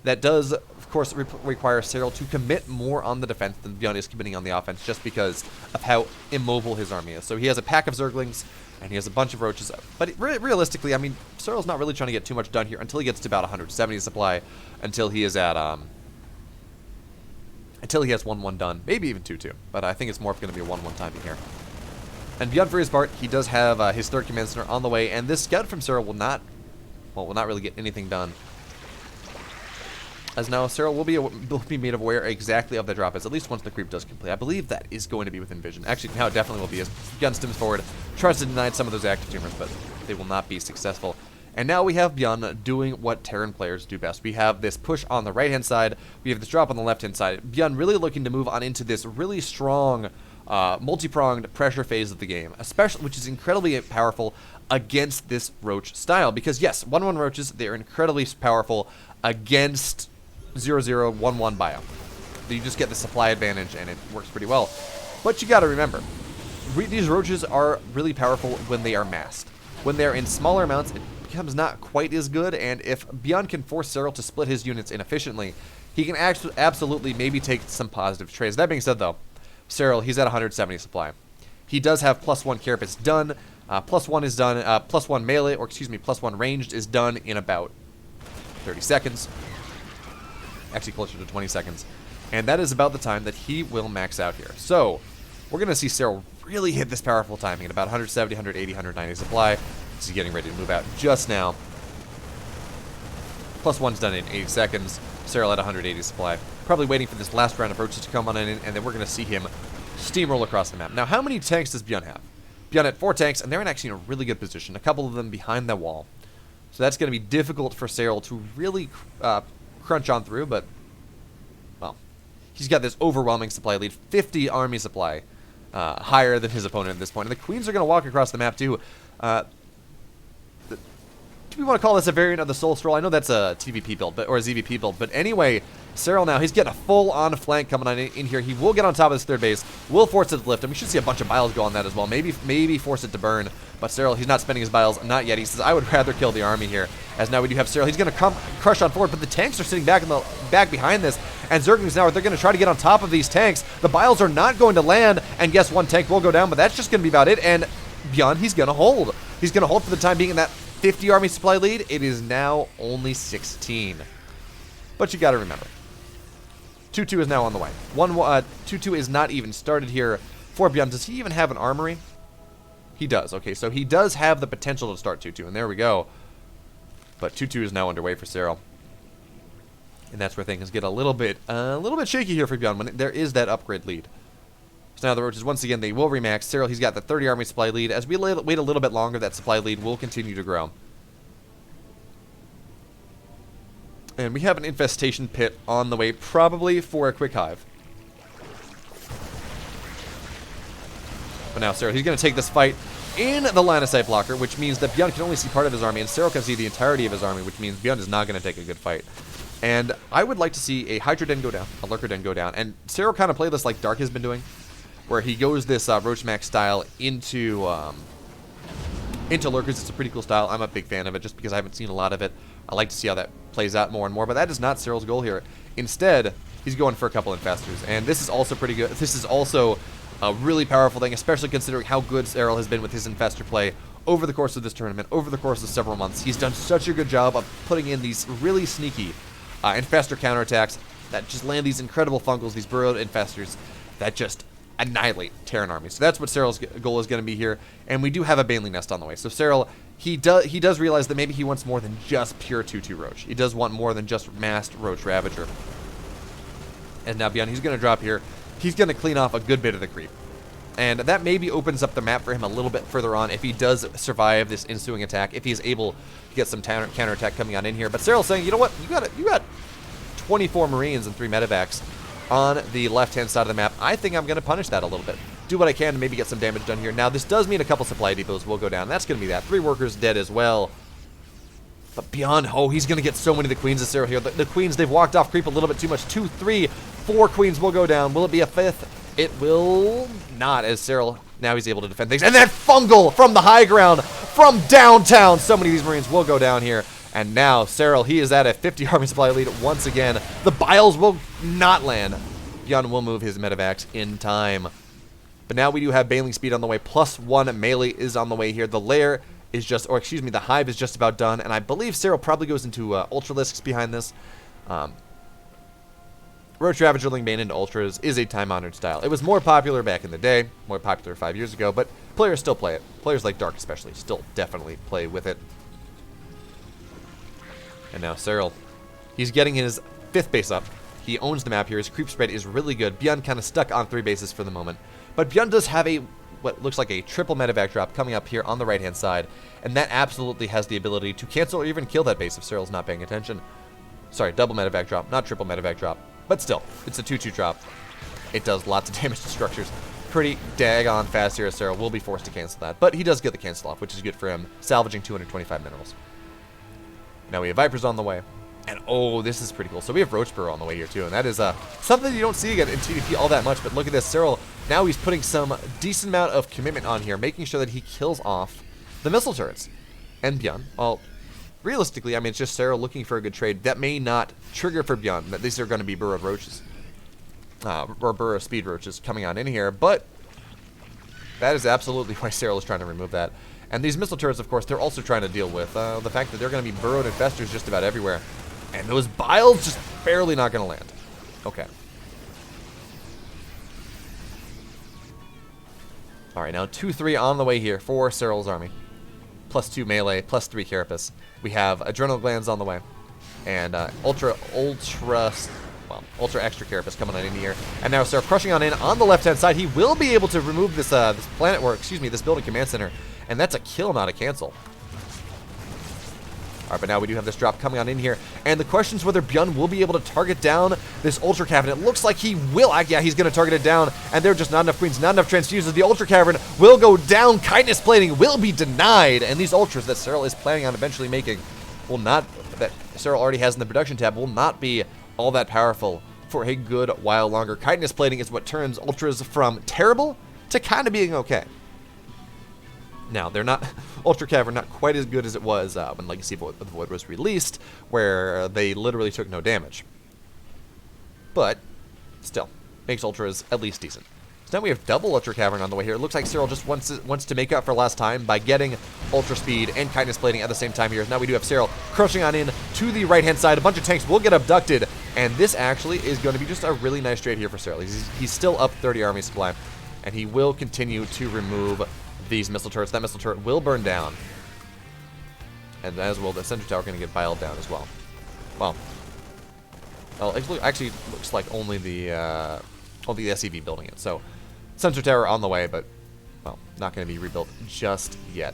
Speaker 1: That does, of course, require SERRAL to commit more on the defense than BYUN is committing on the offense just because of how immobile his army is. So he has a pack of Zerglings, and he has a bunch of Roaches. But realistically, I mean, SERRAL's not really trying to get too much done here until he gets to about 170 supply, until he is at, until he has 1-1 done. Maybe even 2-2, but I think it's more going to be a 1-1 timing here. And BYUN, for his part, he does have his third command center on the way, and this scout from SERRAL will not really get anything done. As now, SERRAL will be made aware exactly of the drop, as at least once the creep does complete. I believe that is going to be within vision. Actually, now it definitely will be, as BYUN stims forward, tries to deny some of those active tumors, but they will not be successful. And now we have BYUN doing what Terran players do best. We have this push on the right-hand side. We have this drop on the left-hand side. BYUN really looking to move on into this really strong multi-pronged pressure phase of the game, especially, which is incredibly powerful against this Roach style. Because yes, 1-1 Roaches, they are incredibly powerful against 0-0, 1-1 bio. You just get the supply advantage, and it works pretty well. But you got to remember, these Roaches are really powerful when they are massed. When they're in smaller amounts, it becomes not quite as good, and if BYUN can force SERRAL to split his units inefficiently, he can absolutely maybe take some positive trades. That being said, though, SERRAL, he's at 170 supply. He does have +1 carapace done. +1 is done. +1 melee, or excuse me, +1 ranged is done in about 30 seconds. Actually, closer to 20 seconds. And that is about the time that he will max out here. So, we're going to see SERRAL really hit this powerful timing at about 170, 180, 190 supply. He's getting ready to move out just now. +1's done in 80 seconds. SERRAL at 180 supply. Probably waiting for this last round of Roaches to come on in, and then we're going to see him steamroll across the map. Now, how many tanks does BYUN have? BYUN had 4 tanks, and they're actually in a really good position. A couple of them behind the wall. So that's going to be difficult for SERRAL to really crunch on through, but, well, he's got this overwhelming supply lead. 50 army supply, higher than his opponent at this point. And the Queens are going to walk across the map, too. Do we want to call this a variant of the Soul Stroll? I know that's a TVP build, or a ZVP build, but anyway, SERRAL now, he's getting a full-on flank coming on in here. He will get on top of this third base, will force it to lift, and we should see a bunch of biles go on that as well. Maybe force it to burn, but SERRAL, he's not spending his biles, not yet. He says, I would rather kill the army here, as now we do have SERRAL. He's going to come crush on forward, but the tanks are sitting back behind this, and Zerglings now, they're going to try to get on top of these tanks. The biles are not going to land, and yes, one tank will go down, but that's just going to be about it, and BYUN, he's going to hold. He's going to hold for the time being in that 50 army supply lead. It is now only 16. But you got to remember, 2-2 is now on the way. 2-2 is not even started here for BYUN. Does he even have an armory? He does. Okay, so he does have the potential to start 2-2, and there we go. But 2-2 is now underway for SERRAL. And that's where things get a little bit shaky here for BYUN when there is that upgrade lead. So now the Roaches, once again, they will remax. SERRAL, he's got the 30 army supply lead. As we wait a little bit longer, that supply lead will continue to grow. And we have an infestation pit on the way, probably for a quick hive. But now SERRAL, he's going to take this fight in the line of sight blocker, which means that BYUN can only see part of his army, and SERRAL can see the entirety of his army, which means BYUN is not going to take a good fight. And I would like to see a Hydra Den go down, a Lurker Den go down, and SERRAL kind of play this like Dark has been doing, where he goes this Roach Max style into Lurkers. It's a pretty cool style. I'm a big fan of it just because I haven't seen a lot of it. I like to see how that plays out more and more, but that is not SERRAL's goal here. Instead, he's going for a couple infestors, and this is also pretty good. This is also a really powerful thing, especially considering how good SERRAL has been with his infestor play over the course of this tournament, over the course of several months. He's done such a good job of putting in these really sneaky infestor counterattacks that just land these incredible fungals, these burrowed infestors that just annihilate Terran armies. So that's what SERRAL's goal is going to be here, and we do have a Baneling Nest on the way. So SERRAL, he does realize that maybe he wants more than just pure 2-2 Roach. He does want more than just massed Roach Ravager. And now BYUN, he's going to drop here. He's going to clean off a good bit of the creep. And that maybe opens up the map for him a little bit further on if he does survive this ensuing attack, if he's able to get some counterattack coming on in here. But SERRAL's saying, you know what, you got 24 Marines and 3 medevacs on the left-hand side of the map. I think I'm going to punish that a little bit. Do what I can to maybe get some damage done here. Now, this does mean a couple supply depots will go down. That's going to be that. 3 workers dead as well. But BYUN, oh, he's going to get so many of the Queens of SERRAL here. The Queens, they've walked off creep a little bit too much. 2, 3, 4 Queens will go down. Will it be a 5th? It will not, as SERRAL, now he's able to defend things. And that fungal from the high ground, from downtown. So many of these Marines will go down here. And now SERRAL, he is at a 50 army supply lead once again. The biles will not land. BYUN will move his medevacs in time. But now we do have Baneling speed on the way. +1 melee is on the way here. The lair is just, or excuse me, the hive is just about done. And I believe SERRAL probably goes into Ultralisks behind this. Roach Ravagerling Bane into Ultras is a time-honored style. It was more popular back in the day, more popular 5 years ago, but players still play it. Players like Dark especially still definitely play with it. And now SERRAL, he's getting his 5th base up. He owns the map here. His creep spread is really good. BYUN kind of stuck on 3 bases for the moment. But BYUN does have a what looks like a triple medevac drop coming up here on the right-hand side, and that absolutely has the ability to cancel or even kill that base if SERRAL's not paying attention. Sorry, double medevac drop, not triple medevac drop. But still, it's a 2-2 drop. It does lots of damage to structures. pretty daggone fast here as SERRAL will be forced to cancel that. But he does get the cancel off, which is good for him, salvaging 225 minerals. Now we have Vipers on the way. And oh, this is pretty cool. So we have Roach Burrow on the way here too, and that is something you don't see again in TDP all that much. But look at this, SERRAL. Now he's putting some decent amount of commitment on here, making sure that he kills off the missile turrets. And BYUN, well, realistically, I mean, it's just SERRAL looking for a good trade. That may not trigger for BYUN. That these are going to be burrowed roaches, or burrow speed roaches coming on in here. But that is absolutely why SERRAL is trying to remove that. And these missile turrets, of course, they're also trying to deal with the fact that they're going to be burrowed infestors just about everywhere. And those biles just barely not going to land. Okay. Alright, now 2-3 on the way here for SERRAL's army. +2 melee, +3 carapace. We have adrenal glands on the way. And ultra extra carapace coming on in here. And now SERRAL crushing on in on the left-hand side. He will be able to remove this this building command center. And that's a kill, not a cancel. Alright, but now we do have this drop coming on in here. And the question is whether BYUN will be able to target down this Ultra Cavern. It looks like he will. Yeah, he's going to target it down. And there are just not enough queens, not enough transfuses. The Ultra Cavern will go down. Kindness plating will be denied. And these Ultras that SERRAL is planning on eventually making will not, that SERRAL already has in the production tab, will not be all that powerful for a good while longer. Kindness plating is what turns Ultras from terrible to kind of being okay. Now, they're not, Ultra Cavern not quite as good as it was when Legacy of the Void was released, where they literally took no damage. But, still, makes Ultras at least decent. So now we have double Ultra Cavern on the way here. It looks like SERRAL just wants to make up for last time by getting Ultra Speed and Kindness Plating at the same time here. Now we do have SERRAL crushing on in to the right-hand side. A bunch of tanks will get abducted, and this actually is going to be just a really nice trade here for SERRAL. He's still up 30 army supply, and he will continue to remove these missile turrets. That missile turret will burn down, and as well the sentry tower going to get biled down as well. Well, actually looks like only the SEV building it. So sensor tower on the way, but well, not going to be rebuilt just yet.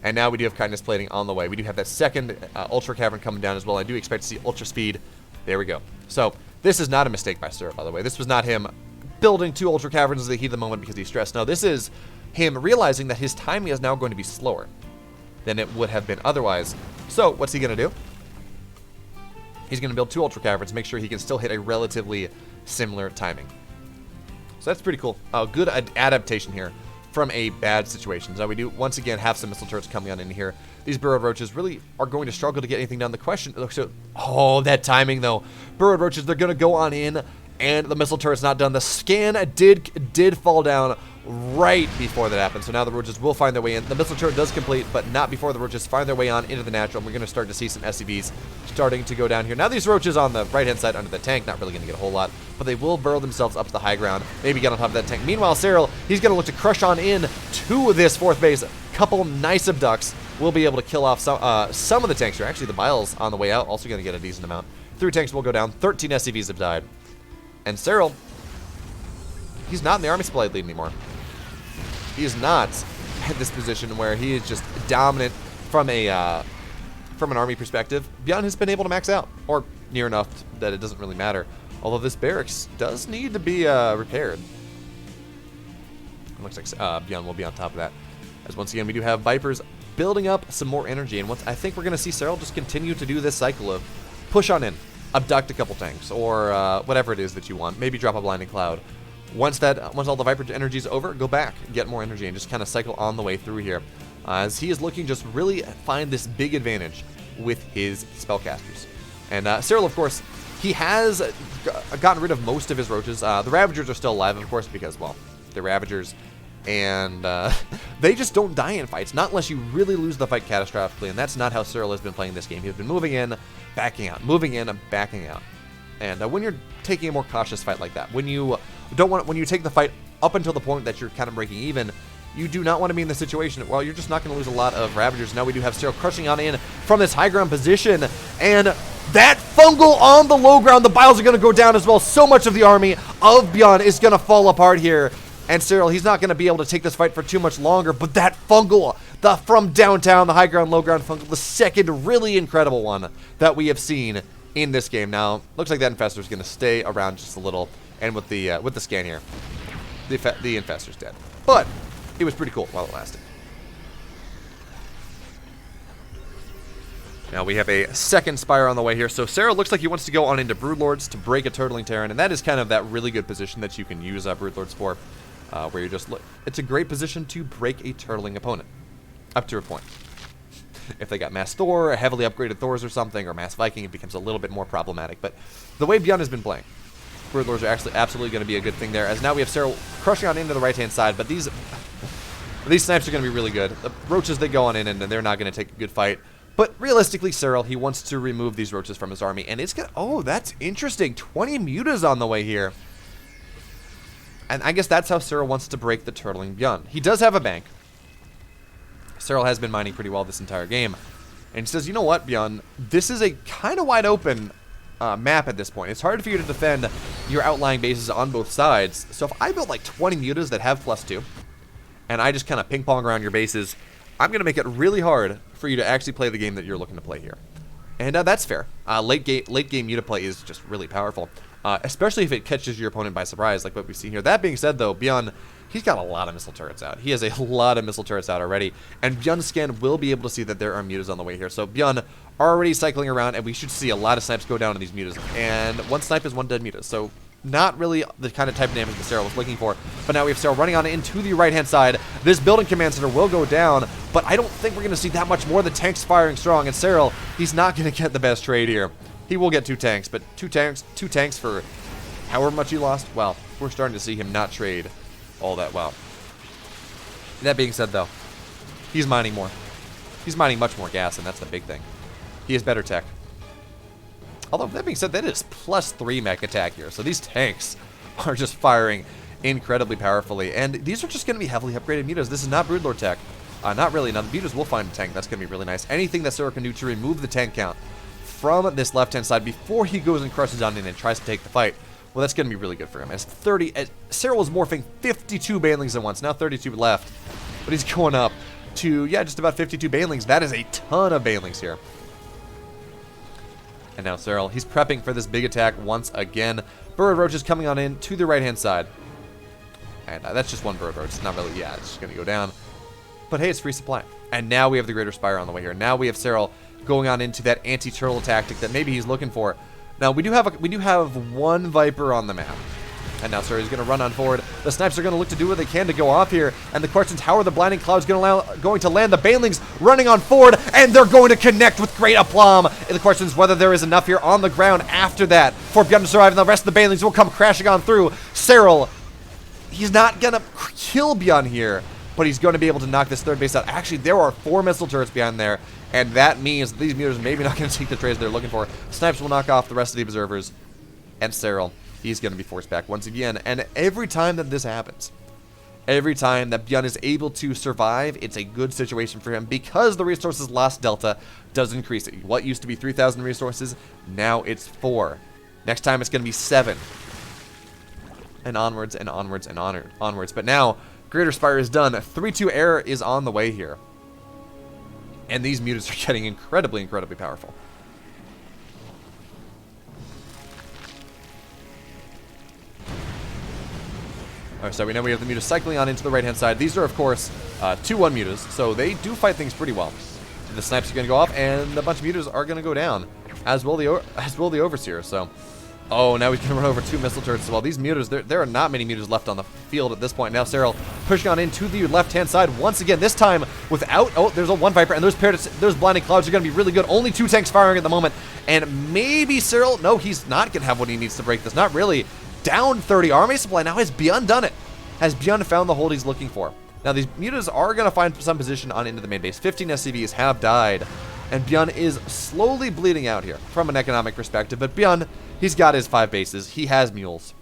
Speaker 1: And now we do have kindness plating on the way. We do have that second Ultra Cavern coming down as well. I do expect to see Ultra Speed. There we go. So this is not a mistake by SERRAL, by the way. This was not him building 2 Ultra Caverns as the heat of the moment because he's stressed. No, this is him realizing that his timing is now going to be slower than it would have been otherwise. So what's he going to do? He's going to build 2 Ultra Caverns, make sure he can still hit a relatively similar timing. So that's pretty cool. Good adaptation here from a bad situation. So we do once again have some missile turrets coming on in here. These burrowed roaches really are going to struggle to get anything done. The question, so, oh, that timing though. Burrowed roaches, they're going to go on in, and the missile turret's not done. The scan did fall down right before that happened. So now the roaches will find their way in. The missile turret does complete, but not before the roaches find their way on into the natural. And we're going to start to see some SCVs starting to go down here. Now these roaches on the right-hand side under the tank, not really going to get a whole lot, but they will burrow themselves up to the high ground, maybe get on top of that tank. Meanwhile, SERRAL, he's going to look to crush on in to this 4th base. Couple nice abducts will be able to kill off some of the tanks here. Actually, the biles on the way out also going to get a decent amount. 3 tanks will go down. 13 SCVs have died. And SERRAL, he's not in the army supply lead anymore. He is not at this position where he is just dominant from an army perspective. BYUN has been able to max out, or near enough that it doesn't really matter. Although this barracks does need to be repaired. It looks like BYUN will be on top of that. As once again, we do have Vipers building up some more energy, and I think we're going to see SERRAL just continue to do this cycle of push on in, abduct a couple tanks, or whatever it is that you want. Maybe drop a blinding cloud. Once all the Viper energy is over, go back, get more energy, and just kind of cycle on the way through here. As he is looking just really find this big advantage with his spellcasters. And SERRAL, of course, he has gotten rid of most of his roaches. The Ravagers are still alive, of course, because, well, they're Ravagers. And they just don't die in fights, not unless you really lose the fight catastrophically, and that's not how SERRAL has been playing this game. He's been moving in, backing out, moving in, and backing out. And when you're taking a more cautious fight like that, when you take the fight up until the point that you're kind of breaking even, you do not want to be in the situation, well, you're just not going to lose a lot of Ravagers. Now we do have SERRAL crushing on in from this high ground position, and that fungal on the low ground, the biles are going to go down as well. So much of the army of BYUN is going to fall apart here. And SERRAL, he's not going to be able to take this fight for too much longer, but that fungal, from downtown, the high ground, low ground fungal, the second really incredible one that we have seen in this game. Now, looks like that infestor is going to stay around just a little, and with the scan here, the Infestor's dead. But it was pretty cool while it lasted. Now we have a second Spire on the way here. So SERRAL looks like he wants to go on into Broodlords to break a turtling Terran, and that is kind of that really good position that you can use Broodlords for, where you just look. It's a great position to break a turtling opponent, up to a point. If they got Mass Thor, heavily upgraded Thors or something, or Mass Viking, it becomes a little bit more problematic. But the way BYUN has been playing, Broodlords are actually absolutely going to be a good thing there, as now we have SERRAL crushing on into the right-hand side, but these snipes are going to be really good. The Roaches, they go on in, and they're not going to take a good fight. But realistically, SERRAL, he wants to remove these Roaches from his army, and it's going to... Oh, that's interesting. 20 mutas on the way here. And I guess that's how SERRAL wants to break the turtling BYUN. He does have a bank. SERRAL has been mining pretty well this entire game. And he says, you know what, BYUN, this is a kind of wide open map at this point. It's hard for you to defend your outlying bases on both sides. So if I build like 20 mutas that have +2, and I just kind of ping pong around your bases, I'm going to make it really hard for you to actually play the game that you're looking to play here. And that's fair. Late game muta play is just really powerful, especially if it catches your opponent by surprise, like what we see here. That being said, though, BYUN, he's got a lot of missile turrets out. He has a lot of missile turrets out already, and BYUN scan will be able to see that there are mutas on the way here. So BYUN already cycling around, and we should see a lot of snipes go down on these mutas. And one snipe is one dead muta, so not really the kind of type of damage that SERRAL was looking for. But now we have SERRAL running on into the right-hand side. This building command center will go down, but I don't think we're going to see that much more. The tanks firing strong, and SERRAL, he's not going to get the best trade here. He will get 2 tanks, but two tanks for however much he lost, well, we're starting to see him not trade all that well. That being said, though, he's mining more. He's mining much more gas, and that's the big thing. He has better tech. Although, that being said, that is +3 mech attack here. So these tanks are just firing incredibly powerfully. And these are just going to be heavily upgraded mutas. This is not Broodlord tech. Not really. Now, the mutas will find a tank. That's going to be really nice. Anything that SERRAL can do to remove the tank count from this left-hand side before he goes and crushes on in and tries to take the fight, well, that's going to be really good for him. As SERRAL was morphing 52 banelings at once. Now 32 left. But he's going up to, yeah, just about 52 banelings. That is a ton of banelings here. And now SERRAL, he's prepping for this big attack once again. Burrowed Roach is coming on in to the right-hand side. And that's just one Burrowed Roach. It's not really, yeah, it's just going to go down. But hey, it's free supply. And now we have the Greater Spire on the way here. Now we have SERRAL going on into that anti-turtle tactic that maybe he's looking for. Now, we do have one Viper on the map. And now SERRAL is going to run on forward. The snipes are going to look to do what they can to go off here. And the question is, how are the blinding clouds going to land? The banelings running on forward, and they're going to connect with great aplomb. And the question is whether there is enough here on the ground after that for BYUN to survive, and the rest of the banelings will come crashing on through. SERRAL, he's not going to kill BYUN here, but he's going to be able to knock this third base out. Actually, there are 4 missile turrets behind there, and that means that these mutas maybe not going to take the trades they're looking for. Snipes will knock off the rest of the observers, and SERRAL, he's going to be forced back once again. And every time that this happens, every time that BYUN is able to survive, it's a good situation for him because the resources lost delta does increase. What used to be 3,000 resources, now it's 4. Next time it's going to be 7. And onwards and onwards and onwards. But now, Greater Spire is done. 3-2 error is on the way here. And these mutas are getting incredibly, incredibly powerful. Alright, so we know we have the mutas cycling on into the right-hand side. These are, of course, 2-1 mutas, so they do fight things pretty well. The snipes are going to go off, and a bunch of mutas are going to go down, as will the Overseer. So, oh, now he's going to run over 2 missile turrets as well. These mutas, there are not many mutas left on the field at this point. Now SERRAL pushing on into the left-hand side once again, this time without, oh, there's a 1 Viper, and those blinding clouds are going to be really good. Only 2 tanks firing at the moment, and maybe SERRAL, no, he's not going to have what he needs to break this. Not really. Down 30 army supply. Now has BYUN done it? Has BYUN found the hold he's looking for? Now these mutas are going to find some position on into the main base. 15 SCVs have died, and BYUN is slowly bleeding out here from an economic perspective. But BYUN, he's got his 5 bases. He has mules.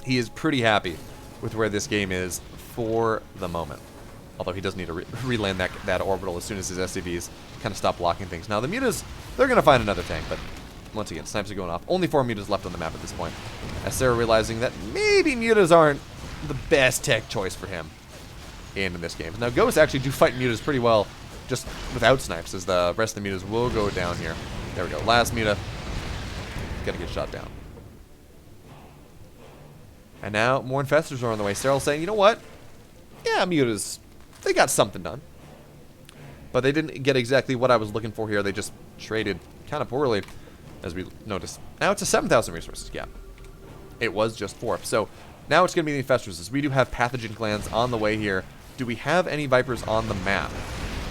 Speaker 1: He is pretty happy with where this game is for the moment. Although he does need to re-land that orbital as soon as his SCVs kind of stop blocking things. Now the mutas, they're going to find another tank, but once again, snipes are going off. Only 4 mutas left on the map at this point. As SERRAL realizing that maybe mutas aren't the best tech choice for him in this game. Now, ghosts actually do fight mutas pretty well, just without snipes, as the rest of the mutas will go down here. There we go. Last muta. Gonna get shot down. And now more infestors are on the way. SERRAL saying, you know what? Yeah, Mutas, they got something done. But they didn't get exactly what I was looking for here. They just traded kind of poorly, as we noticed. Now it's a 7,000 resources gap. It was just 4. So now it's going to be the infestors. We do have pathogen clans on the way here. Do we have any Vipers on the map?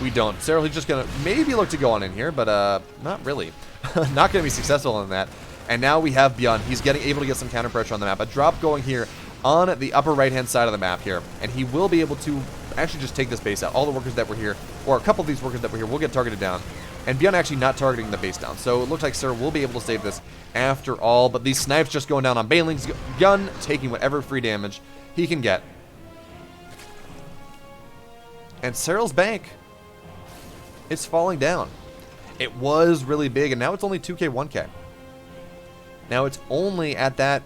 Speaker 1: We don't. SERRAL, he's just going to maybe look to go on in here, but not really. Not going to be successful in that. And now we have BYUN. He's able to get some counter pressure on the map. A drop going here on the upper right-hand side of the map here. And he will be able to actually just take this base out. All the workers that were here, or a couple of these workers that were here, will get targeted down. And BYUN actually not targeting the base down. So it looks like SERRAL will be able to save this after all. But these snipes just going down on Banelings. BYUN taking whatever free damage he can get. And SERRAL's bank is falling down. It was really big, and now it's only 2K, 1K. Now it's only at that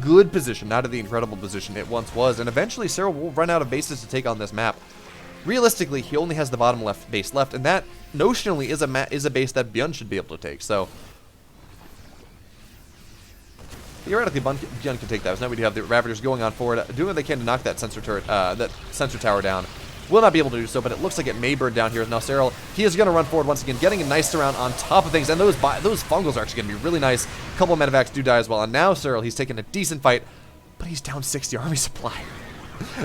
Speaker 1: good position, not at the incredible position it once was. And eventually SERRAL will run out of bases to take on this map. Realistically, he only has the bottom left base left, and that notionally is a base that BYUN should be able to take. So theoretically, BYUN can take that. So now we do have the Ravagers going on forward, doing what they can to knock that sensor turret, that sensor tower down. Will not be able to do so, but it looks like it may burn down here. Now SERRAL, he is going to run forward once again, getting a nice surround on top of things, and those fungals are actually going to be really nice. A couple of medevacs do die as well, and now SERRAL, he's taking a decent fight, but he's down 60 army supply.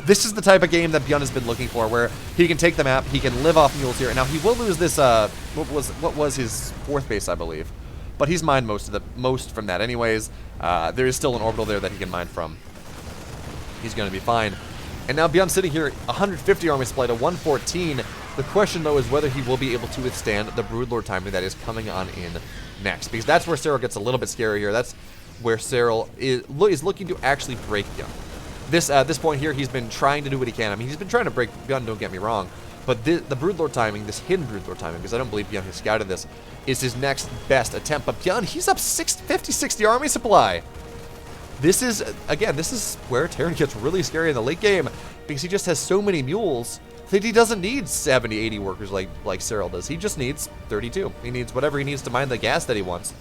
Speaker 1: This is the type of game that BYUN has been looking for, where he can take the map, he can live off mules here. Now he will lose this. What was his 4th base, I believe, but he's mined most from that anyways. There is still an orbital there that he can mine from. He's going to be fine. And now BYUN sitting here, 150 army supply to 114. The question, though, is whether he will be able to withstand the Broodlord timing that is coming on in next. Because that's where SERRAL gets a little bit scary here. That's where SERRAL is looking to actually break BYUN. At this point here, he's been trying to do what he can. I mean, he's been trying to break BYUN, don't get me wrong. But the Broodlord timing, this hidden Broodlord timing, because I don't believe BYUN has scouted this, is his next best attempt. But BYUN, he's up 50, 60 army supply. This is where Terran gets really scary in the late game, because he just has so many mules that he doesn't need 70, 80 workers like SERRAL does. He just needs 32. He needs whatever he needs to mine the gas that he wants.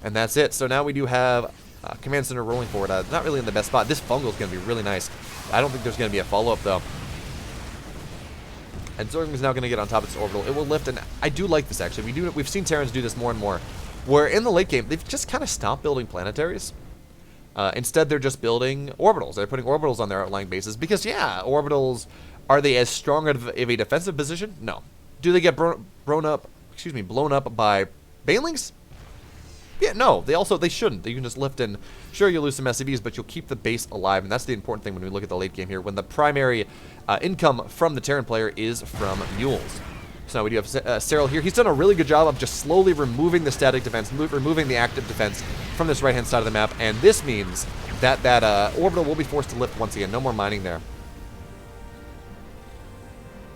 Speaker 1: And that's it. So now we do have Command Center rolling forward. Not really in the best spot. This fungal is going to be really nice. I don't think there's going to be a follow-up, though. And Zerg is now going to get on top of this orbital. It will lift, and I do like this, actually. We've seen Terrans do this more and more, where in the late game, they've just kind of stopped building planetaries. Instead, they're just building orbitals. They're putting orbitals on their outlying bases because, yeah, orbitals, are they as strong of a defensive position? No. Do they get blown up by Banelings? Yeah, no. They shouldn't. You can just lift and, sure, you'll lose some SCVs, but you'll keep the base alive, and that's the important thing when we look at the late game here, when the primary income from the Terran player is from mules. So now we do have SERRAL here. He's done a really good job of just slowly removing the static defense, removing the active defense from this right-hand side of the map, and this means that orbital will be forced to lift once again. No more mining there.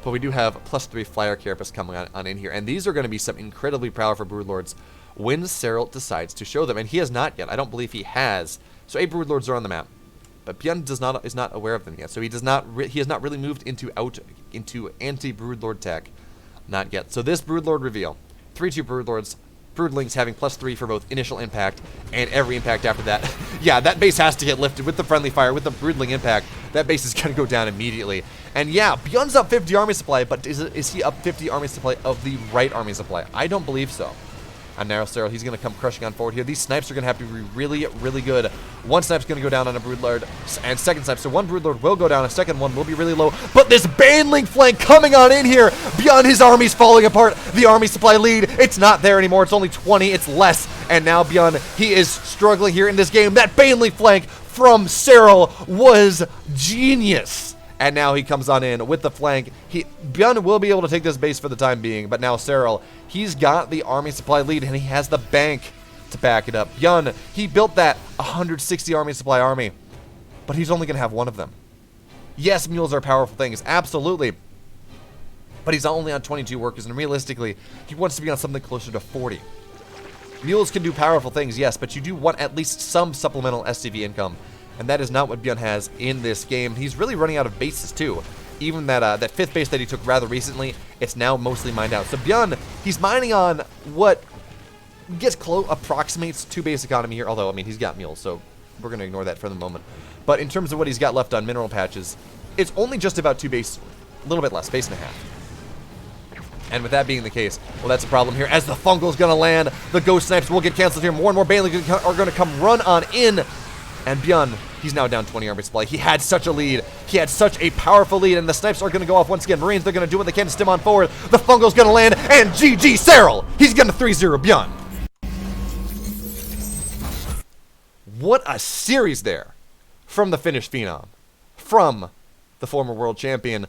Speaker 1: But we do have +3 flyer carapace coming on in here, and these are going to be some incredibly powerful Broodlords when SERRAL decides to show them, and he has not yet. I don't believe he has. So 8 Broodlords are on the map, but BYUN is not aware of them yet. So he has not really moved into anti-Broodlord tech. Not yet. So this Broodlord reveal, 3-2 Broodlings having +3 for both initial impact and every impact after that. Yeah, that base has to get lifted with the friendly fire, with the Broodling impact. That base is going to go down immediately. And yeah, BYUN's up 50 army supply, but is he up 50 army supply of the right army supply? I don't believe so. On narrow SERRAL, he's going to come crushing on forward here. These snipes are going to have to be really, really good. One snipe's going to go down on a Broodlord, and second snipe. So one Broodlord will go down, a second one will be really low. But this Baneling flank coming on in here. BYUN, his army's falling apart. The army supply lead, it's not there anymore. It's only 20, it's less. And now BYUN, he is struggling here in this game. That Baneling flank from SERRAL was genius. And now he comes on in with the flank. BYUN will be able to take this base for the time being, but now SERRAL, he's got the army supply lead, and he has the bank to back it up. BYUN, he built that 160 army supply army, but he's only going to have one of them. Yes, mules are powerful things, absolutely, but he's only on 22 workers, and realistically, he wants to be on something closer to 40. Mules can do powerful things, yes, but you do want at least some supplemental SCV income. And that is not what BYUN has in this game. He's really running out of bases, too. Even that 5th base that he took rather recently, it's now mostly mined out. So BYUN, he's mining on what approximates 2 base economy here. Although, I mean, he's got mules, so we're gonna ignore that for the moment. But in terms of what he's got left on mineral patches, it's only just about 2 base, a little bit less, base and a half. And with that being the case, well, that's a problem here. As the fungal's gonna land, the ghost snipes will get canceled here. More and more banelings are gonna come run on in. And BYUN, he's now down 20 army supply. He had such a lead. He had such a powerful lead, and the snipes are gonna go off once again. Marines, they're gonna do what they can to stem on forward. The fungal's gonna land, and GG SERRAL! He's gonna 3-0 BYUN. What a series there from the Finnish Phenom, from the former world champion.